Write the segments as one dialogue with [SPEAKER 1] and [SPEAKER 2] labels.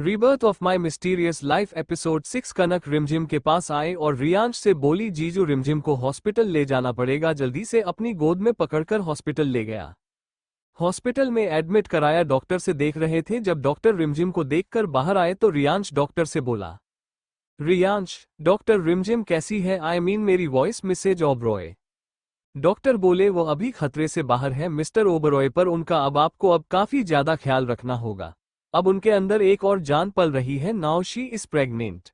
[SPEAKER 1] Rebirth of my mysterious life episode 6। कनक रिमझिम के पास आए और रियांश से बोली, जीजू रिमझिम को हॉस्पिटल ले जाना पड़ेगा, जल्दी से अपनी गोद में पकड़कर हॉस्पिटल ले गया। हॉस्पिटल में एडमिट कराया, डॉक्टर से देख रहे थे। जब डॉक्टर रिमझिम को देखकर बाहर आए तो रियांश डॉक्टर से बोला, रियांश, डॉक्टर रिमझिम कैसी है? आई मीन मेरी वॉइस मिसेज ओबरॉय। डॉक्टर बोले, वो अभी खतरे से बाहर है मिस्टर ओबरॉय, पर उनका अब काफी ज्यादा ख्याल रखना होगा। अब उनके अंदर एक और जान पल रही है, नाउ शी इज प्रेग्नेंट।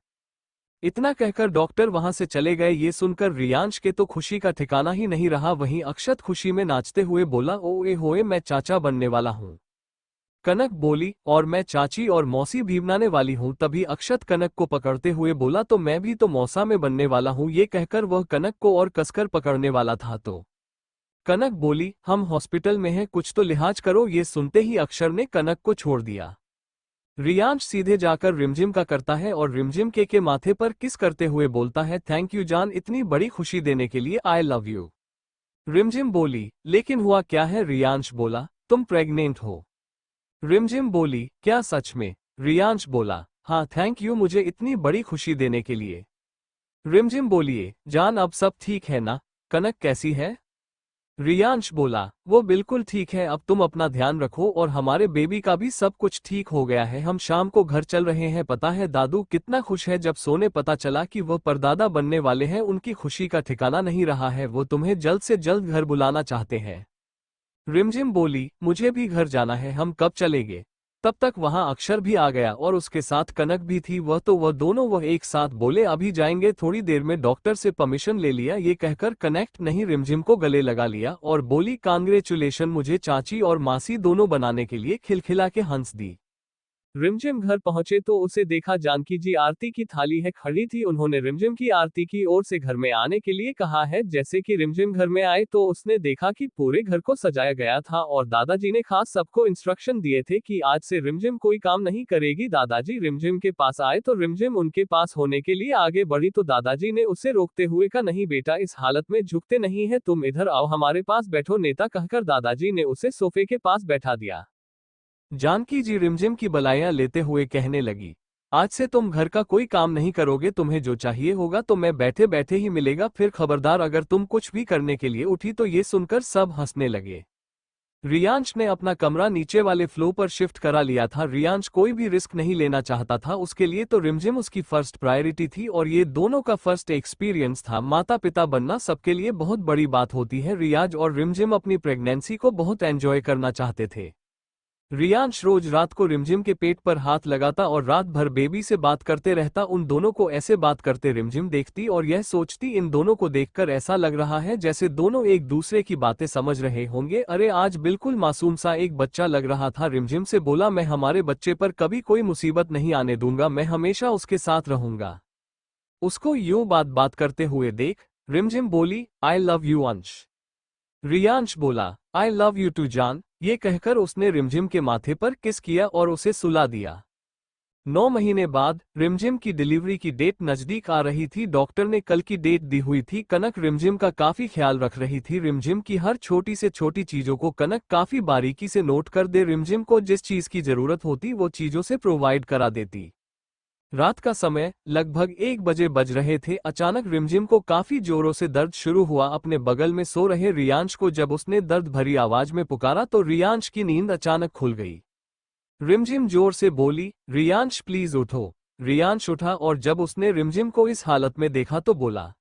[SPEAKER 1] इतना कहकर डॉक्टर वहां से चले गए। ये सुनकर रियांश के तो खुशी का ठिकाना ही नहीं रहा। वहीं अक्षत खुशी में नाचते हुए बोला, ओए होए, मैं चाचा बनने वाला हूं। कनक बोली, और मैं चाची और मौसी भी बनाने वाली हूं। तभी अक्षत कनक को पकड़ते हुए बोला, तो मैं भी तो मौसा में बनने वाला हूं। ये कहकर वह कनक को और कसकर पकड़ने वाला था तो कनक बोली, हम हॉस्पिटल में हैं, कुछ तो लिहाज करो। ये सुनते ही अक्षर ने कनक को छोड़ दिया। रियांश सीधे जाकर रिमझिम का करता है और रिमझिम के माथे पर किस करते हुए बोलता है, थैंक यू जान, इतनी बड़ी खुशी देने के लिए, आई लव यू। रिमझिम बोली, लेकिन हुआ क्या है? रियांश बोला, तुम प्रेग्नेंट हो। रिमझिम बोली, क्या सच में? रियांश बोला, हाँ, थैंक यू मुझे इतनी बड़ी खुशी देने के लिए। रिमझिम बोलिए, जान अब सब ठीक है ना? कनक कैसी है? रियांश बोला, वो बिल्कुल ठीक है, अब तुम अपना ध्यान रखो और हमारे बेबी का भी सब कुछ ठीक हो गया है। हम शाम को घर चल रहे हैं। पता है दादू कितना खुश है, जब सोने पता चला कि वह परदादा बनने वाले हैं। उनकी खुशी का ठिकाना नहीं रहा है। वो तुम्हें जल्द से जल्द घर बुलाना चाहते हैं। रिमझिम बोली, मुझे भी घर जाना है, हम कब चलेंगे? तब तक वहां अक्षर भी आ गया और उसके साथ कनक भी थी। वह दोनों एक साथ बोले, अभी जाएंगे, थोड़ी देर में। डॉक्टर से परमिशन ले लिया। ये कहकर कनेक्ट नहीं रिमझिम को गले लगा लिया और बोली, कांग्रेचुलेशन, मुझे चाची और मासी दोनों बनाने के लिए। खिलखिला के हंस दी। रिमझिम घर पहुंचे तो उसे देखा, जानकी जी आरती की थाली है खड़ी थी। उन्होंने रिमझिम की आरती की ओर से घर में आने के लिए कहा है। जैसे कि रिमझिम घर में आए तो उसने देखा कि पूरे घर को सजाया गया था और दादाजी ने खास सबको इंस्ट्रक्शन दिए थे कि आज से रिमझिम कोई काम नहीं करेगी। दादाजी रिमझिम के पास आए तो रिमझिम उनके पास होने के लिए आगे बढ़ी तो दादाजी ने उसे रोकते हुए कहा, नहीं बेटा, इस हालत में झुकते नहीं है, तुम इधर आओ, हमारे पास बैठो। नेता कहकर दादाजी ने उसे सोफे के पास बैठा दिया। जानकी जी रिमझिम की बलाइयां लेते हुए कहने लगी, आज से तुम घर का कोई काम नहीं करोगे, तुम्हें जो चाहिए होगा तो मैं बैठे बैठे ही मिलेगा। फिर खबरदार, अगर तुम कुछ भी करने के लिए उठी तो। ये सुनकर सब हंसने लगे। रियांश ने अपना कमरा नीचे वाले फ्लोर पर शिफ्ट करा लिया था। रियांश कोई भी रिस्क नहीं लेना चाहता था, उसके लिए तो रिमझिम उसकी फर्स्ट प्रायोरिटी थी और ये दोनों का फर्स्ट एक्सपीरियंस था। माता पिता बनना सबके लिए बहुत बड़ी बात होती है। रियाज और रिमझिम अपनी प्रेगनेंसी को बहुत एंजॉय करना चाहते थे। रियांश रोज रात को रिमझिम के पेट पर हाथ लगाता और रात भर बेबी से बात करते रहता। उन दोनों को ऐसे बात करते रिमझिम देखती और यह सोचती, इन दोनों को देखकर ऐसा लग रहा है जैसे दोनों एक दूसरे की बातें समझ रहे होंगे। अरे आज बिल्कुल मासूम सा एक बच्चा लग रहा था। रिमझिम से बोला, मैं हमारे बच्चे पर कभी कोई मुसीबत नहीं आने दूंगा, मैं हमेशा उसके साथ रहूंगा। उसको यूं बात बात करते हुए देख। रिमझिम बोली, आई लव यू अंश। रियांश बोला, आई लव यू टू जान। ये कहकर उसने रिमझिम के माथे पर किस किया और उसे सुला दिया। 9 महीने बाद रिमझिम की डिलीवरी की डेट नजदीक आ रही थी। डॉक्टर ने कल की डेट दी हुई थी। कनक रिमझिम का काफी ख्याल रख रही थी। रिमझिम की हर छोटी से छोटी चीजों को कनक काफी बारीकी से नोट कर दे। रिमझिम को जिस चीज की जरूरत होती वो चीजों से प्रोवाइड करा देती। रात का समय लगभग 1 बजे बज रहे थे। अचानक रिमझिम को काफी जोरों से दर्द शुरू हुआ। अपने बगल में सो रहे रियांश को जब उसने दर्द भरी आवाज में पुकारा तो रियांश की नींद अचानक खुल गई। रिमझिम जोर से बोली, रियांश प्लीज उठो। रियांश उठा और जब उसने रिमझिम को इस हालत में देखा तो बोला,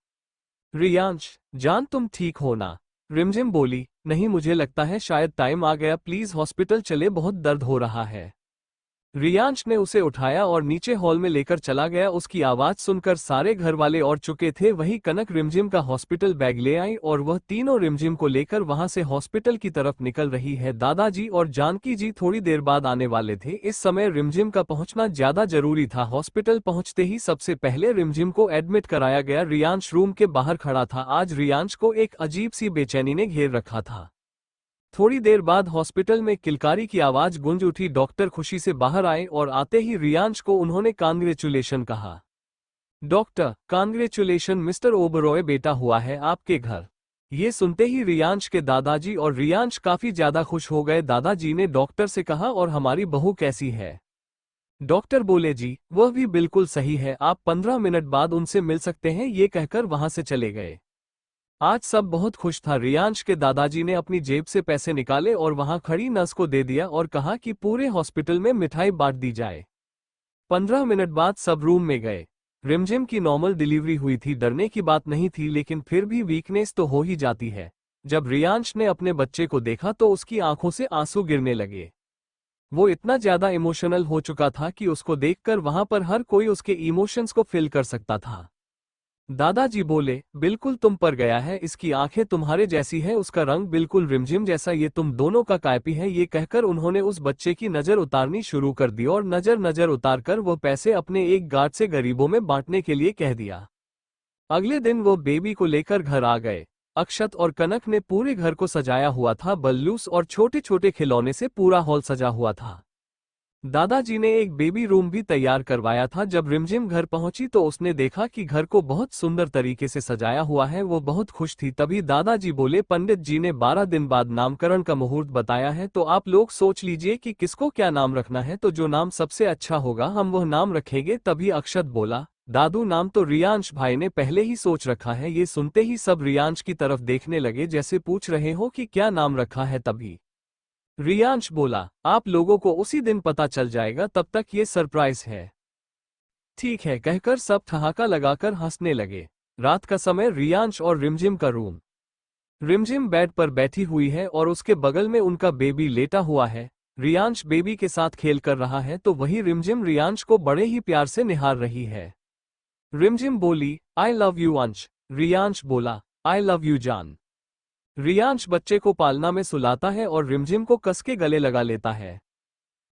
[SPEAKER 1] रियांश जान, तुम ठीक हो ना? रिमझिम बोली, नहीं, मुझे लगता है शायद टाइम आ गया, प्लीज हॉस्पिटल चले, बहुत दर्द हो रहा है। रियांश ने उसे उठाया और नीचे हॉल में लेकर चला गया। उसकी आवाज सुनकर सारे घर वाले और चुके थे। वहीं कनक रिमझिम का हॉस्पिटल बैग ले आई और वह तीनों रिमझिम को लेकर वहां से हॉस्पिटल की तरफ निकल रही है। दादाजी और जानकी जी थोड़ी देर बाद आने वाले थे। इस समय रिमझिम का पहुंचना ज्यादा जरूरी था। हॉस्पिटल पहुंचते ही सबसे पहले रिमझिम को एडमिट कराया गया। रियांश रूम के बाहर खड़ा था। आज रियांश को एक अजीब सी बेचैनी ने घेर रखा था। थोड़ी देर बाद हॉस्पिटल में किलकारी की आवाज गूंज उठी। डॉक्टर खुशी से बाहर आए और आते ही रियांश को उन्होंने कांग्रेचुलेशन कहा। डॉक्टर, कांग्रेचुलेशन मिस्टर ओबरॉय, बेटा हुआ है आपके घर। ये सुनते ही रियांश के दादाजी और रियांश काफी ज्यादा खुश हो गए। दादाजी ने डॉक्टर से कहा, और हमारी बहू कैसी है? डॉक्टर बोले जी वह भी बिल्कुल सही है, आप 15 मिनट बाद उनसे मिल सकते हैं, ये कहकर वहां से चले गए। आज सब बहुत खुश था। रियांश के दादाजी ने अपनी जेब से पैसे निकाले और वहां खड़ी नर्स को दे दिया और कहा कि पूरे हॉस्पिटल में मिठाई बांट दी जाए। 15 मिनट बाद सब रूम में गए। रिमझिम की नॉर्मल डिलीवरी हुई थी, डरने की बात नहीं थी, लेकिन फिर भी वीकनेस तो हो ही जाती है। जब रियांश ने अपने बच्चे को देखा तो उसकी आंखों से आंसू गिरने लगे। वो इतना ज्यादा इमोशनल हो चुका था कि उसको देखकर वहां पर हर कोई उसके इमोशंस को फील कर सकता था। दादाजी बोले, बिल्कुल तुम पर गया है, इसकी आंखें तुम्हारे जैसी है, उसका रंग बिल्कुल रिमझिम जैसा, ये तुम दोनों का कॉपी है। ये कहकर उन्होंने उस बच्चे की नजर उतारनी शुरू कर दी और नजर उतारकर वो पैसे अपने एक गार्ड से गरीबों में बांटने के लिए कह दिया। अगले दिन वो बेबी को लेकर घर आ गए। अक्षत और कनक ने पूरे घर को सजाया हुआ था, बल्लूस और छोटे छोटे खिलौने से पूरा हॉल सजा हुआ था। दादाजी ने एक बेबी रूम भी तैयार करवाया था। जब रिमझिम घर पहुंची तो उसने देखा कि घर को बहुत सुंदर तरीके से सजाया हुआ है। वो बहुत खुश थी। तभी दादाजी बोले, पंडित जी ने 12 दिन बाद नामकरण का मुहूर्त बताया है, तो आप लोग सोच लीजिए कि किसको क्या नाम रखना है, तो जो नाम सबसे अच्छा होगा हम वह नाम रखेंगे। तभी अक्षत बोला, दादू नाम तो रियांश भाई ने पहले ही सोच रखा है। ये सुनते ही सब रियांश की तरफ देखने लगे जैसे पूछ रहे हो कि क्या नाम रखा है। तभी रियांश बोला, आप लोगों को उसी दिन पता चल जाएगा, तब तक ये सरप्राइज है। ठीक है कहकर सब ठहाका लगाकर हंसने लगे। रात का समय, रियांश और रिमझिम का रूम। रिमझिम बेड पर बैठी हुई है और उसके बगल में उनका बेबी लेटा हुआ है। रियांश बेबी के साथ खेल कर रहा है तो वही रिमझिम रियांश को बड़े ही प्यार से निहार रही है। रिमझिम बोली, आई लव यू अंश। रियांश बोला, आई लव यू जान। रियांश बच्चे को पालना में सुलाता है और रिमझिम को कस के गले लगा लेता है।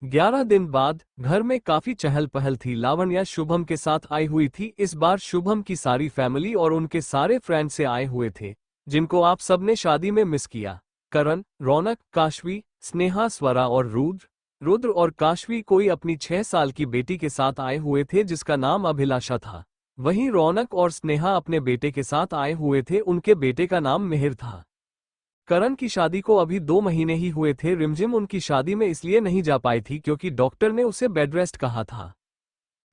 [SPEAKER 1] 11 दिन बाद घर में काफी चहल पहल थी। लावण्या शुभम के साथ आई हुई थी। इस बार शुभम की सारी फैमिली और उनके सारे फ्रेंड से आए हुए थे, जिनको आप सबने शादी में मिस किया। करण, रौनक, काशवी, स्नेहा, स्वरा और रुद्र। रुद्र और काशवी कोई अपनी 6 साल की बेटी के साथ आए हुए थे जिसका नाम अभिलाषा था। वहीं रौनक और स्नेहा अपने बेटे के साथ आए हुए थे, उनके बेटे का नाम मिहिर था। करण की शादी को अभी 2 महीने ही हुए थे। रिमझिम उनकी शादी में इसलिए नहीं जा पाई थी क्योंकि डॉक्टर ने उसे बेड रेस्ट कहा था।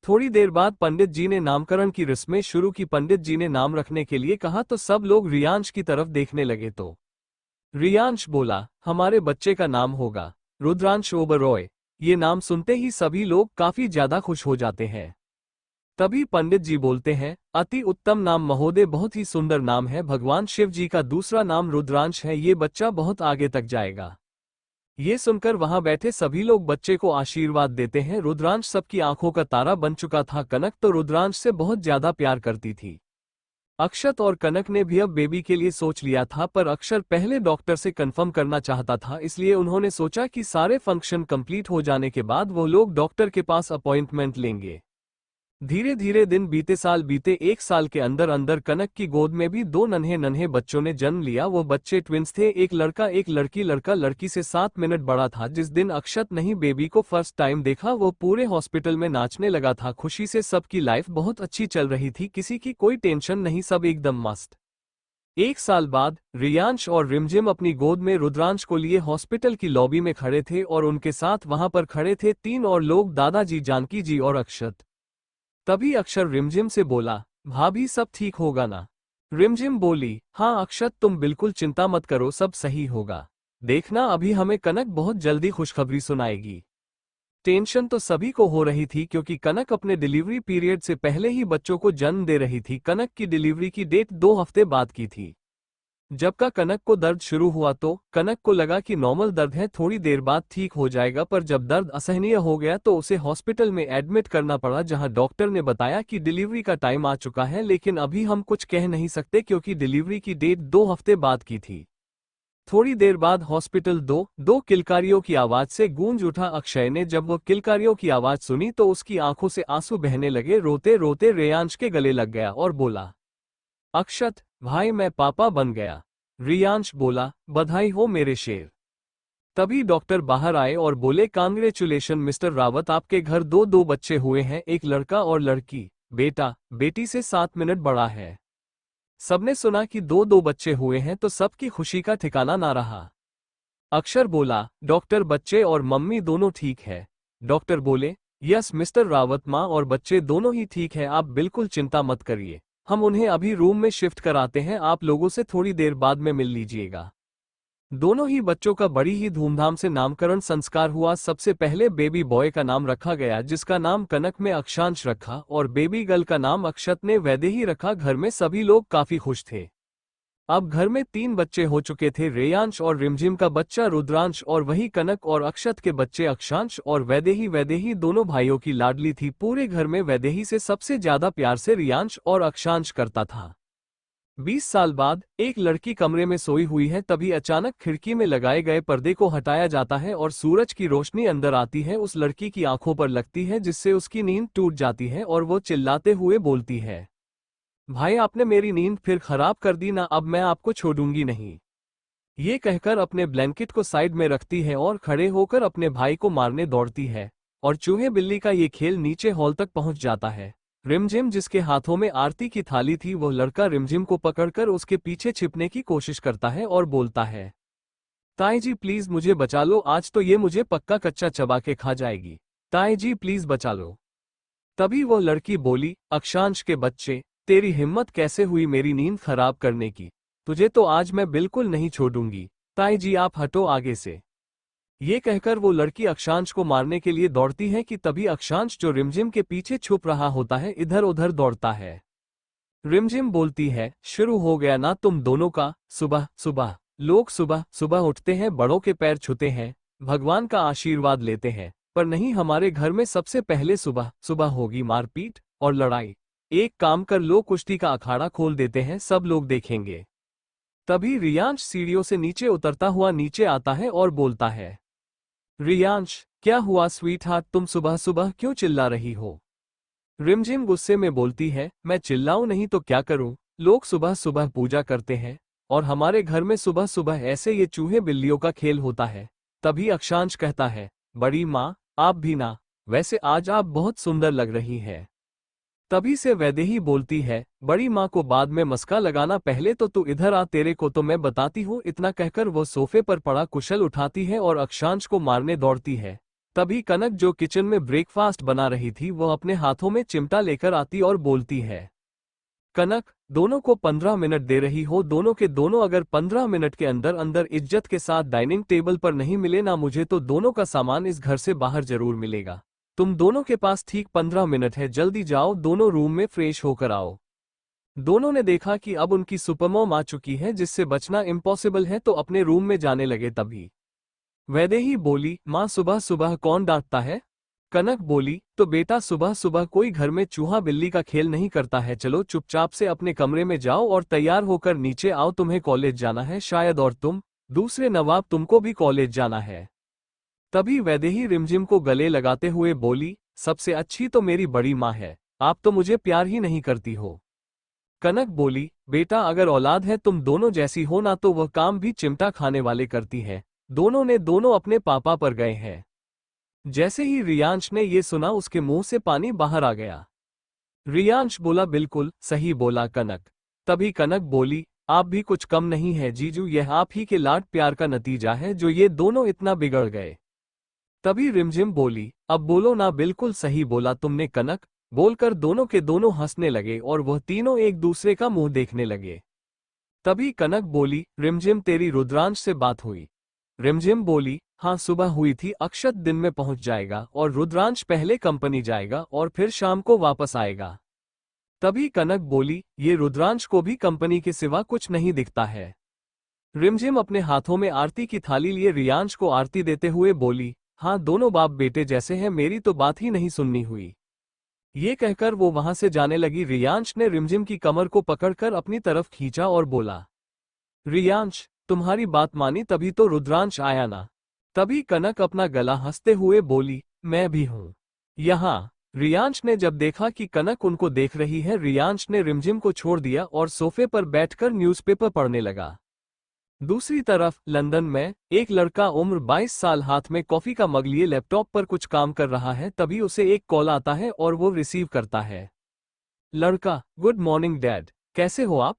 [SPEAKER 1] थोड़ी देर बाद पंडित जी ने नामकरण की रस्में शुरू की। पंडित जी ने नाम रखने के लिए कहा तो सब लोग रियांश की तरफ देखने लगे। तो रियांश बोला, हमारे बच्चे का नाम होगा रुद्रांश ओबरॉय। ये नाम सुनते ही सभी लोग काफी ज्यादा खुश हो जाते हैं। तभी पंडित जी बोलते हैं, अति उत्तम नाम महोदय, बहुत ही सुंदर नाम है। भगवान शिव जी का दूसरा नाम रुद्रांश है, ये बच्चा बहुत आगे तक जाएगा। ये सुनकर वहां बैठे सभी लोग बच्चे को आशीर्वाद देते हैं। रुद्रांश सबकी आंखों का तारा बन चुका था। कनक तो रुद्रांश से बहुत ज्यादा प्यार करती थी। अक्षत और कनक ने भी अब बेबी के लिए सोच लिया था, पर अक्षर पहले डॉक्टर से कंफर्म करना चाहता था, इसलिए उन्होंने सोचा कि सारे फंक्शन कंप्लीट हो जाने के बाद वो लोग डॉक्टर के पास अपॉइंटमेंट लेंगे। धीरे धीरे दिन बीते, साल बीते। 1 साल के अंदर अंदर कनक की गोद में भी 2 नन्हे नन्हे बच्चों ने जन्म लिया। वो बच्चे ट्विंस थे, एक लड़का एक लड़की। लड़का लड़की से 7 मिनट बड़ा था। जिस दिन अक्षत नहीं बेबी को फर्स्ट टाइम देखा वो पूरे हॉस्पिटल में नाचने लगा था। खुशी से सबकी लाइफ बहुत अच्छी चल रही थी, किसी की कोई टेंशन नहीं, सब एकदम मस्त। 1 साल बाद रियांश और रिमझिम अपनी गोद में रुद्रांश को लिए हॉस्पिटल की लॉबी में खड़े थे और उनके साथ वहां पर खड़े थे 3 और लोग, दादाजी, जानकी जी और अक्षत। तभी अक्षर रिमझिम से बोला, भाभी सब ठीक होगा ना? रिमझिम बोली, हाँ अक्षत तुम बिल्कुल चिंता मत करो, सब सही होगा। देखना अभी हमें कनक बहुत जल्दी खुशखबरी सुनाएगी। टेंशन तो सभी को हो रही थी क्योंकि कनक अपने डिलीवरी पीरियड से पहले ही बच्चों को जन्म दे रही थी। कनक की डिलीवरी की डेट 2 हफ्ते बाद की थी। जब का कनक को दर्द शुरू हुआ तो कनक को लगा कि नॉर्मल दर्द है, थोड़ी देर बाद ठीक हो जाएगा, पर जब दर्द असहनीय हो गया तो उसे हॉस्पिटल में एडमिट करना पड़ा, जहां डॉक्टर ने बताया कि डिलीवरी का टाइम आ चुका है, लेकिन अभी हम कुछ कह नहीं सकते क्योंकि डिलीवरी की डेट 2 हफ्ते बाद की थी। थोड़ी देर बाद हॉस्पिटल दो किलकारियों की आवाज से गूंज उठा। अक्षय ने जब वो किलकारियों की आवाज सुनी तो उसकी आंखों से आंसू बहने लगे। रोते रोते रियांश के गले लग गया और बोला, अक्षत भाई मैं पापा बन गया। रियांश बोला, बधाई हो मेरे शेर। तभी डॉक्टर बाहर आए और बोले, कांग्रेचुलेशन मिस्टर रावत, आपके घर दो बच्चे हुए हैं, एक लड़का और लड़की। बेटा बेटी से 7 मिनट बड़ा है। सबने सुना कि दो बच्चे हुए हैं तो सबकी खुशी का ठिकाना ना रहा। अक्षर बोला, डॉक्टर बच्चे और मम्मी दोनों ठीक है। डॉक्टर बोले, यस मिस्टर रावत, माँ और बच्चे दोनों ही ठीक है, आप बिल्कुल चिंता मत करिए। हम उन्हें अभी रूम में शिफ्ट कराते हैं, आप लोगों से थोड़ी देर बाद में मिल लीजिएगा। दोनों ही बच्चों का बड़ी ही धूमधाम से नामकरण संस्कार हुआ। सबसे पहले बेबी बॉय का नाम रखा गया, जिसका नाम कनक में अक्षांश रखा, और बेबी गर्ल का नाम अक्षत ने वैदेही रखा। घर में सभी लोग काफी खुश थे। अब घर में 3 बच्चे हो चुके थे, रेयांश और रिमझिम का बच्चा रुद्रांश, और वही कनक और अक्षत के बच्चे अक्षांश और वैदेही। वैदेही दोनों भाइयों की लाडली थी। पूरे घर में वैदेही से सबसे ज्यादा प्यार से रियांश और अक्षांश करता था। 20 साल बाद एक लड़की कमरे में सोई हुई है, तभी अचानक खिड़की में लगाए गए पर्दे को हटाया जाता है और सूरज की रोशनी अंदर आती है, उस लड़की की आंखों पर लगती है, जिससे उसकी नींद टूट जाती है और वो चिल्लाते हुए बोलती है, भाई आपने मेरी नींद फिर खराब कर दी ना, अब मैं आपको छोड़ूंगी नहीं। ये कहकर अपने ब्लैंकेट को साइड में रखती है और खड़े होकर अपने भाई को मारने दौड़ती है, और चूहे बिल्ली का ये खेल नीचे हॉल तक पहुंच जाता है। रिमझिम, जिसके हाथों में आरती की थाली थी, वह लड़का रिमझिम को पकड़कर उसके पीछे छिपने की कोशिश करता है और बोलता है, ताई जी प्लीज मुझे बचा लो, आज तो ये मुझे पक्का कच्चा चबा के खा जाएगी, ताई जी प्लीज बचा लो। तभी वो लड़की बोली, अक्षांश के बच्चे, तेरी हिम्मत कैसे हुई मेरी नींद खराब करने की, तुझे तो आज मैं बिल्कुल नहीं छोड़ूंगी, ताई जी आप हटो आगे से। ये कहकर वो लड़की अक्षांश को मारने के लिए दौड़ती है कि तभी अक्षांश, जो रिमझिम के पीछे छुप रहा होता है, इधर उधर दौड़ता है। रिमझिम बोलती है, शुरू हो गया ना तुम दोनों का। सुबह सुबह लोग सुबह सुबह उठते हैं, बड़ों के पैर छूते हैं, भगवान का आशीर्वाद लेते हैं, पर नहीं, हमारे घर में सबसे पहले सुबह सुबह होगी मारपीट और लड़ाई। एक काम कर लो, कुश्ती का अखाड़ा खोल देते हैं, सब लोग देखेंगे। तभी रियांश सीढ़ियों से नीचे उतरता हुआ नीचे आता है और बोलता है, रियांश क्या हुआ स्वीट हार्ट, तुम सुबह सुबह क्यों चिल्ला रही हो। रिमझिम गुस्से में बोलती है, मैं चिल्लाऊं नहीं तो क्या करूं, लोग सुबह सुबह पूजा करते हैं और हमारे घर में सुबह सुबह ऐसे ये चूहे बिल्लियों का खेल होता है। तभी अक्षांश कहता है, बड़ी माँ आप भी ना, वैसे आज आप बहुत सुंदर लग रही है। तभी से वैदेही बोलती है, बड़ी माँ को बाद में मस्का लगाना, पहले तो तू इधर आ, तेरे को तो मैं बताती हूँ। इतना कहकर वो सोफे पर पड़ा कुशल उठाती है और अक्षांश को मारने दौड़ती है। तभी कनक, जो किचन में ब्रेकफास्ट बना रही थी, वह अपने हाथों में चिमटा लेकर आती और बोलती है, कनक दोनों को 15 मिनट दे रही हो, दोनों के दोनों अगर 15 मिनट के अंदर अंदर इज्जत के साथ डाइनिंग टेबल पर नहीं मिले ना मुझे, तो दोनों का सामान इस घर से बाहर जरूर मिलेगा। तुम दोनों के पास ठीक 15 मिनट है, जल्दी जाओ, दोनों रूम में फ्रेश होकर आओ। दोनों ने देखा कि अब उनकी सुपरमॉम आ चुकी है, जिससे बचना इम्पॉसिबल है, तो अपने रूम में जाने लगे। तभी वैदेही बोली, माँ सुबह सुबह कौन डांटता है। कनक बोली, तो बेटा सुबह सुबह कोई घर में चूहा बिल्ली का खेल नहीं करता है, चलो चुपचाप से अपने कमरे में जाओ और तैयार होकर नीचे आओ, तुम्हें कॉलेज जाना है शायद, और तुम दूसरे नवाब, तुमको भी कॉलेज जाना है। तभी वैदेही रिमझिम को गले लगाते हुए बोली, सबसे अच्छी तो मेरी बड़ी माँ है, आप तो मुझे प्यार ही नहीं करती हो। कनक बोली, बेटा अगर औलाद है तुम दोनों जैसी हो ना, तो वह काम भी चिमटा खाने वाले करती है। दोनों अपने पापा पर गए हैं। जैसे ही रियांश ने ये सुना, उसके मुंह से पानी बाहर आ गया। रियांश बोला, बिल्कुल सही बोला कनक। तभी कनक बोली, आप भी कुछ कम नहीं है जीजू, यह आप ही के लाड प्यार का नतीजा है जो ये दोनों इतना बिगड़ गए। तभी रिमझिम बोली, अब बोलो ना, बिल्कुल सही बोला तुमने कनक। बोलकर दोनों के दोनों हंसने लगे और वह तीनों एक दूसरे का मुंह देखने लगे। तभी कनक बोली, रिमझिम तेरी रुद्रांश से बात हुई। रिमझिम बोली, हाँ सुबह हुई थी, अक्षत दिन में पहुंच जाएगा और रुद्रांश पहले कंपनी जाएगा और फिर शाम को वापस आएगा। तभी कनक बोली, ये रुद्रांश को भी कंपनी के सिवा कुछ नहीं दिखता है। रिमझिम अपने हाथों में आरती की थाली लिए रियांश को आरती देते हुए बोली, हाँ दोनों बाप बेटे जैसे हैं, मेरी तो बात ही नहीं सुननी हुई। ये कहकर वो वहां से जाने लगी। रियांश ने रिमझिम की कमर को पकड़कर अपनी तरफ खींचा और बोला, रियांश तुम्हारी बात मानी तभी तो रुद्रांश आया ना। तभी कनक अपना गला हंसते हुए बोली, मैं भी हूं यहाँ। रियांश ने जब देखा कि कनक उनको देख रही है, रियांश ने रिमझिम को छोड़ दिया और सोफे पर बैठकर न्यूज़पेपर पढ़ने लगा। दूसरी तरफ लंदन में एक लड़का उम्र 22 साल हाथ में कॉफी का मग लिए लैपटॉप पर कुछ काम कर रहा है। तभी उसे एक कॉल आता है और वो रिसीव करता है। लड़का, गुड मॉर्निंग डैड, कैसे हो आप।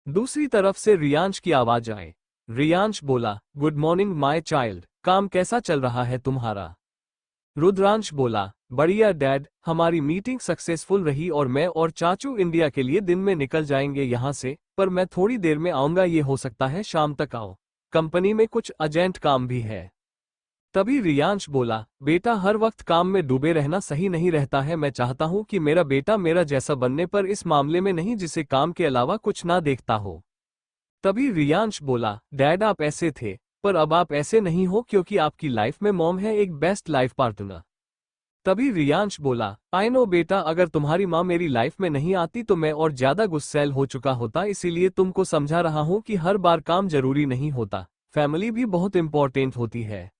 [SPEAKER 1] दूसरी तरफ से रियांश की आवाज आए। रियांश बोला, गुड मॉर्निंग माय चाइल्ड, काम कैसा चल रहा है तुम्हारा। रुद्रांश बोला, बढ़िया डैड, हमारी मीटिंग सक्सेसफुल रही और मैं और चाचू इंडिया के लिए दिन में निकल जाएंगे यहाँ से, पर मैं थोड़ी देर में आऊंगा, ये हो सकता है शाम तक आओ। कंपनी में कुछ अर्जेंट काम भी है। तभी रियांश बोला, बेटा हर वक्त काम में डूबे रहना सही नहीं रहता है, मैं चाहता हूँ कि मेरा बेटा मेरा जैसा बनने पर इस मामले में नहीं जिसे काम के अलावा कुछ ना देखता हो। तभी रियांश बोला, डैड आप ऐसे थे, पर अब आप ऐसे नहीं हो क्योंकि आपकी लाइफ में मॉम है एक बेस्ट लाइफ पार्टनर। तभी रियांश बोला, आई नो बेटा, अगर तुम्हारी माँ मेरी लाइफ में नहीं आती तो मैं और ज्यादा गुस्सैल हो चुका होता, इसीलिए तुमको समझा रहा हूँ कि हर बार काम जरूरी नहीं होता, फैमिली भी बहुत इंपॉर्टेंट होती है।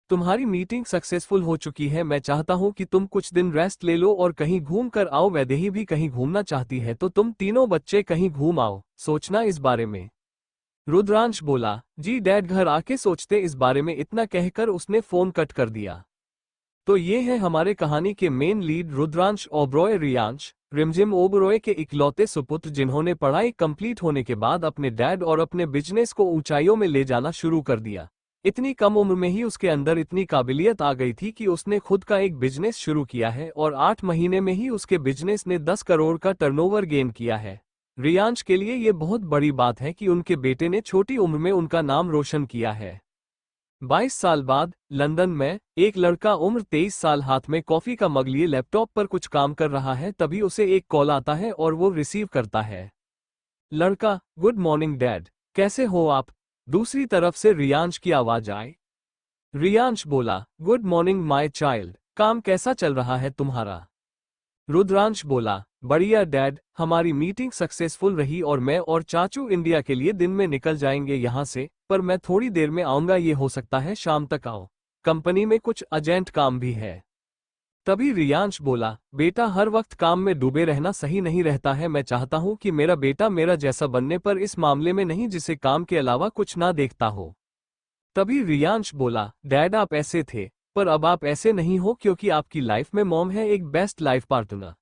[SPEAKER 1] तुम्हारी मीटिंग सक्सेसफुल हो चुकी है, मैं चाहता हूँ कि तुम कुछ दिन रेस्ट ले लो और कहीं घूम कर आओ। वैदेही भी कहीं घूमना चाहती है तो तुम तीनों बच्चे कहीं घूम आओ, सोचना इस बारे में। रुद्रांश बोला, जी डैड, घर आके सोचते इस बारे में। इतना कहकर उसने फोन कट कर दिया। तो ये है हमारे कहानी के मेन लीड रुद्रांश ओबरॉय। रियांश रिमझिम ओबरॉय के इकलौते सुपुत्र जिन्होंने पढ़ाई कंप्लीट होने के बाद अपने डैड और अपने बिजनेस को ऊंचाइयों में ले जाना शुरू कर दिया। इतनी कम उम्र में ही उसके अंदर इतनी काबिलियत आ गई थी कि उसने खुद का एक बिजनेस शुरू किया है और 8 महीने में ही उसके बिजनेस ने 10 करोड़ का टर्नओवर गेन किया है। रियांश के लिए ये बहुत बड़ी बात है कि उनके बेटे ने छोटी उम्र में उनका नाम रोशन किया है। 22 साल बाद लंदन में एक लड़का उम्र 23 साल हाथ में कॉफी का मग लिए लैपटॉप पर कुछ काम कर रहा है, तभी उसे एक कॉल आता है और वो रिसीव करता है। लड़का, गुड मॉर्निंग डैड, कैसे हो आप? दूसरी तरफ से रियांश की आवाज आए। रियांश बोला, गुड मॉर्निंग माय चाइल्ड, काम कैसा चल रहा है तुम्हारा? रुद्रांश बोला, बढ़िया डैड, हमारी मीटिंग सक्सेसफुल रही और मैं और चाचू इंडिया के लिए दिन में निकल जाएंगे यहाँ से, पर मैं थोड़ी देर में आऊंगा, ये हो सकता है शाम तक आओ। कंपनी में कुछ अर्जेंट काम भी है। तभी रियांश बोला, बेटा हर वक्त काम में डूबे रहना सही नहीं रहता है, मैं चाहता हूँ कि मेरा बेटा मेरा जैसा बनने पर इस मामले में नहीं जिसे काम के अलावा कुछ ना देखता हो। तभी रियांश बोला, डैड आप ऐसे थे, पर अब आप ऐसे नहीं हो क्योंकि आपकी लाइफ में मॉम है एक बेस्ट लाइफ पार्टनर।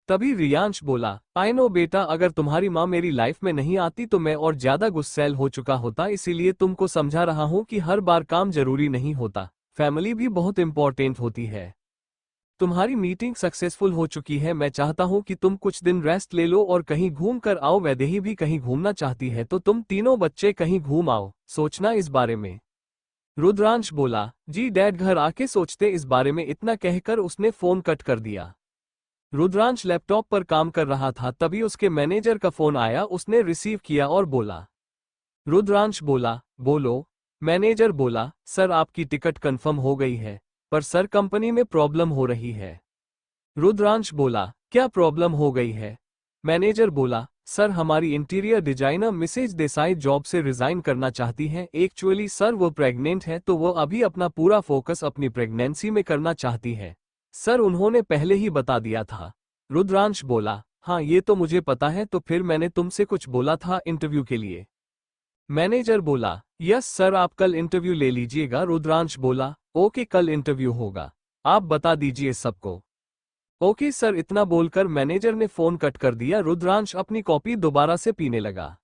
[SPEAKER 1] तभी रियांश बोला, आई नो बेटा, अगर तुम्हारी माँ मेरी लाइफ में नहीं आती तो मैं और ज्यादा गुस्सैल हो चुका होता, इसीलिए तुमको समझा रहा हूँ कि हर बार काम जरूरी नहीं होता, फैमिली भी बहुत इंपॉर्टेंट होती है। तुम्हारी मीटिंग सक्सेसफुल हो चुकी है, मैं चाहता हूँ कि तुम कुछ दिन रेस्ट ले लो और कहीं घूम कर आओ। वैदेही भी कहीं घूमना चाहती है तो तुम तीनों बच्चे कहीं घूम आओ, सोचना इस बारे में। रुद्रांश बोला, जी डैड, घर आके सोचते इस बारे में। इतना कहकर उसने फोन कट कर दिया। रुद्रांश लैपटॉप पर काम कर रहा था, तभी उसके मैनेजर का फोन आया। उसने रिसीव किया और बोला। रुद्रांश बोला, बोलो। मैनेजर बोला, सर आपकी टिकट कंफर्म हो गई है, पर सर कंपनी में प्रॉब्लम हो रही है। रुद्रांश बोला, क्या प्रॉब्लम हो गई है? मैनेजर बोला, सर हमारी interior designer Mrs Desai job से रिजाइन करना चाहती हैं। एक्चुअली सर वो प्रेग्नेंट है तो वो अभी अपना पूरा फोकस अपनी प्रेगनेंसी में करना चाहती है। सर उन्होंने पहले ही बता दिया था। रुद्रांश बोला, हाँ ये तो मुझे पता है, तो फिर मैंने तुमसे कुछ बोला था इंटरव्यू के लिए। मैनेजर बोला, यस सर आप कल इंटरव्यू ले लीजिएगा। रुद्रांश बोला, ओके कल इंटरव्यू होगा, आप बता दीजिए सबको। ओके सर, इतना बोलकर मैनेजर ने फोन कट कर दिया। रुद्रांश अपनी कॉपी दोबारा से पीने लगा।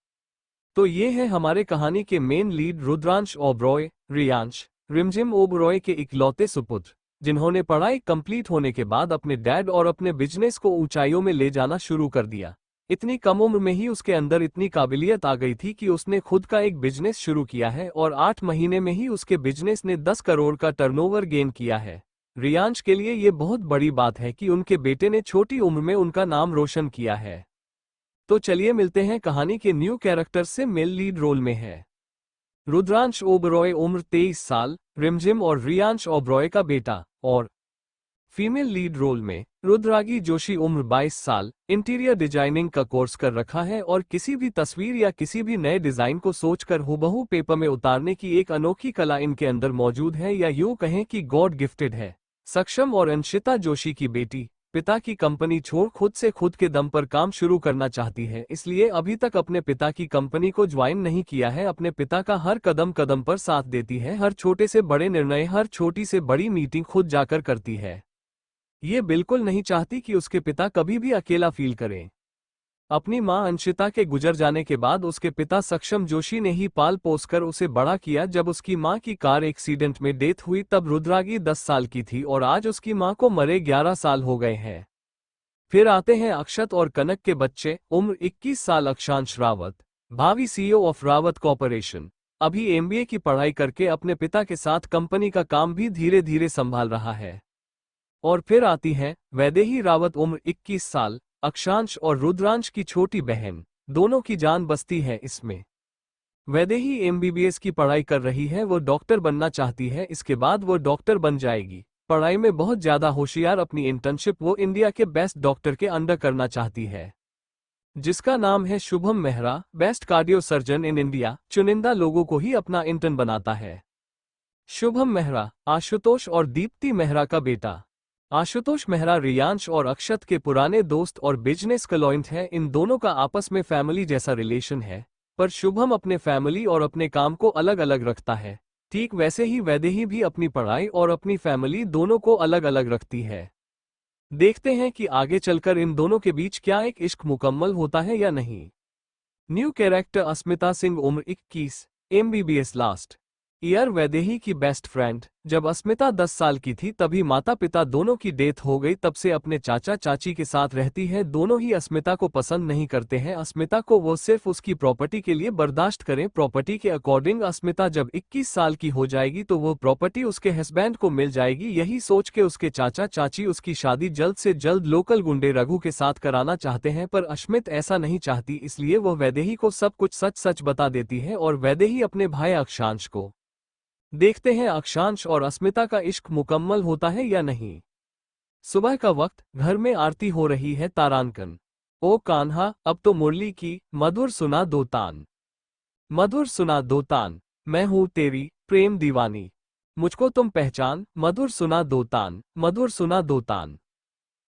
[SPEAKER 1] तो ये है हमारे कहानी के मेन लीड रुद्रांश ओबरॉय। रियांश रिमझिम ओबरॉय के इकलौते सुपुत्र जिन्होंने पढ़ाई कंप्लीट होने के बाद अपने डैड और अपने बिजनेस को ऊंचाइयों में ले जाना शुरू कर दिया। इतनी कम उम्र में ही उसके अंदर इतनी काबिलियत आ गई थी कि उसने खुद का एक बिजनेस शुरू किया है और 8 महीने में ही उसके बिजनेस ने 10 करोड़ का टर्नओवर गेन किया है। रियांश के लिए ये बहुत बड़ी बात है कि उनके बेटे ने छोटी उम्र में उनका नाम रोशन किया है। तो चलिए मिलते हैं कहानी के न्यू कैरेक्टर से। मेल लीड रोल में है रुद्रांश ओबरॉय, उम्र 23 साल, रिमझिम और रियांश ओबरॉय का बेटा। और फीमेल लीड रोल में रुद्रागी जोशी, उम्र 22 साल, इंटीरियर डिजाइनिंग का कोर्स कर रखा है और किसी भी तस्वीर या किसी भी नए डिजाइन को सोचकर हूबहू पेपर में उतारने की एक अनोखी कला इनके अंदर मौजूद है, या यूं कहें कि गॉड गिफ्टेड है। सक्षम और अंशिता जोशी की बेटी पिता की कंपनी छोड़ खुद से खुद के दम पर काम शुरू करना चाहती है, इसलिए अभी तक अपने पिता की कंपनी को ज्वाइन नहीं किया है। अपने पिता का हर कदम कदम पर साथ देती है, हर छोटे से बड़े निर्णय, हर छोटी से बड़ी मीटिंग खुद जाकर करती है। ये बिल्कुल नहीं चाहती कि उसके पिता कभी भी अकेला फील करें। अपनी मां अंशिता के गुजर जाने के बाद उसके पिता सक्षम जोशी ने ही पाल पोस कर उसे बड़ा किया। जब उसकी मां की कार एक्सीडेंट में डेथ हुई तब रुद्रागी 10 साल की थी और आज उसकी मां को मरे 11 साल हो गए हैं। फिर आते हैं अक्षत और कनक के बच्चे। उम्र 21 साल अक्षांश रावत, भावी सीईओ ऑफ रावत कॉर्पोरेशन। अभी एमबीए की पढ़ाई करके अपने पिता के साथ कंपनी का काम भी धीरे धीरे संभाल रहा है। और फिर आती है वैदेही रावत, उम्र 21 साल, अक्षांश और रुद्रांश की छोटी बहन। दोनों की जान बसती है इसमें। वैदेही एमबीबीएस की पढ़ाई कर रही है, वो डॉक्टर बनना चाहती है, इसके बाद वो डॉक्टर बन जाएगी। पढ़ाई में बहुत ज्यादा होशियार, अपनी इंटर्नशिप वो इंडिया के बेस्ट डॉक्टर के अंडर करना चाहती है, जिसका नाम है Shubham Mehra, best cardio surgeon in India. चुनिंदा लोगों को ही अपना इंटर्न बनाता है। शुभम मेहरा आशुतोष और दीप्ति मेहरा का बेटा। आशुतोष मेहरा रियांश और अक्षत के पुराने दोस्त और बिजनेस क्लाइंट हैं। इन दोनों का आपस में फैमिली जैसा रिलेशन है, पर शुभम अपने फैमिली और अपने काम को अलग अलग रखता है। ठीक वैसे ही वैदेही भी अपनी पढ़ाई और अपनी फैमिली दोनों को अलग अलग रखती है। देखते हैं कि आगे चलकर इन दोनों के बीच क्या एक इश्क मुकम्मल होता है या नहीं। न्यू कैरेक्टर अस्मिता सिंह, उम्र 21, एमबीबीएस लास्ट ईयर, वैदेही की बेस्ट फ्रेंड। जब अस्मिता 10 साल की थी तभी माता पिता दोनों की डेथ हो गई, तब से अपने चाचा चाची के साथ रहती है। दोनों ही अस्मिता को पसंद नहीं करते हैं। अस्मिता को वो सिर्फ उसकी प्रॉपर्टी के लिए बर्दाश्त करें। प्रॉपर्टी के अकॉर्डिंग अस्मिता जब 21 साल की हो जाएगी तो वो प्रॉपर्टी उसके हस्बैंड को मिल जाएगी। यही सोच के उसके चाचा चाची उसकी शादी जल्द से जल्द लोकल गुंडे रघु के साथ कराना चाहते हैं, पर अश्मित ऐसा नहीं चाहती, इसलिए वह वैदेही को सब कुछ सच सच बता देती है और वैदेही अपने भाई अक्षांश को। देखते हैं अक्षांश और अस्मिता का इश्क मुकम्मल होता है या नहीं। सुबह का वक्त, घर में आरती हो रही है। तारांकन। ओ कान्हा अब तो मुरली की मधुर सुना दो तान, मधुर सुना दो तान, मैं हूँ तेरी प्रेम दीवानी, मुझको तुम पहचान, मधुर सुना दो तान, मधुर सुना दो तान।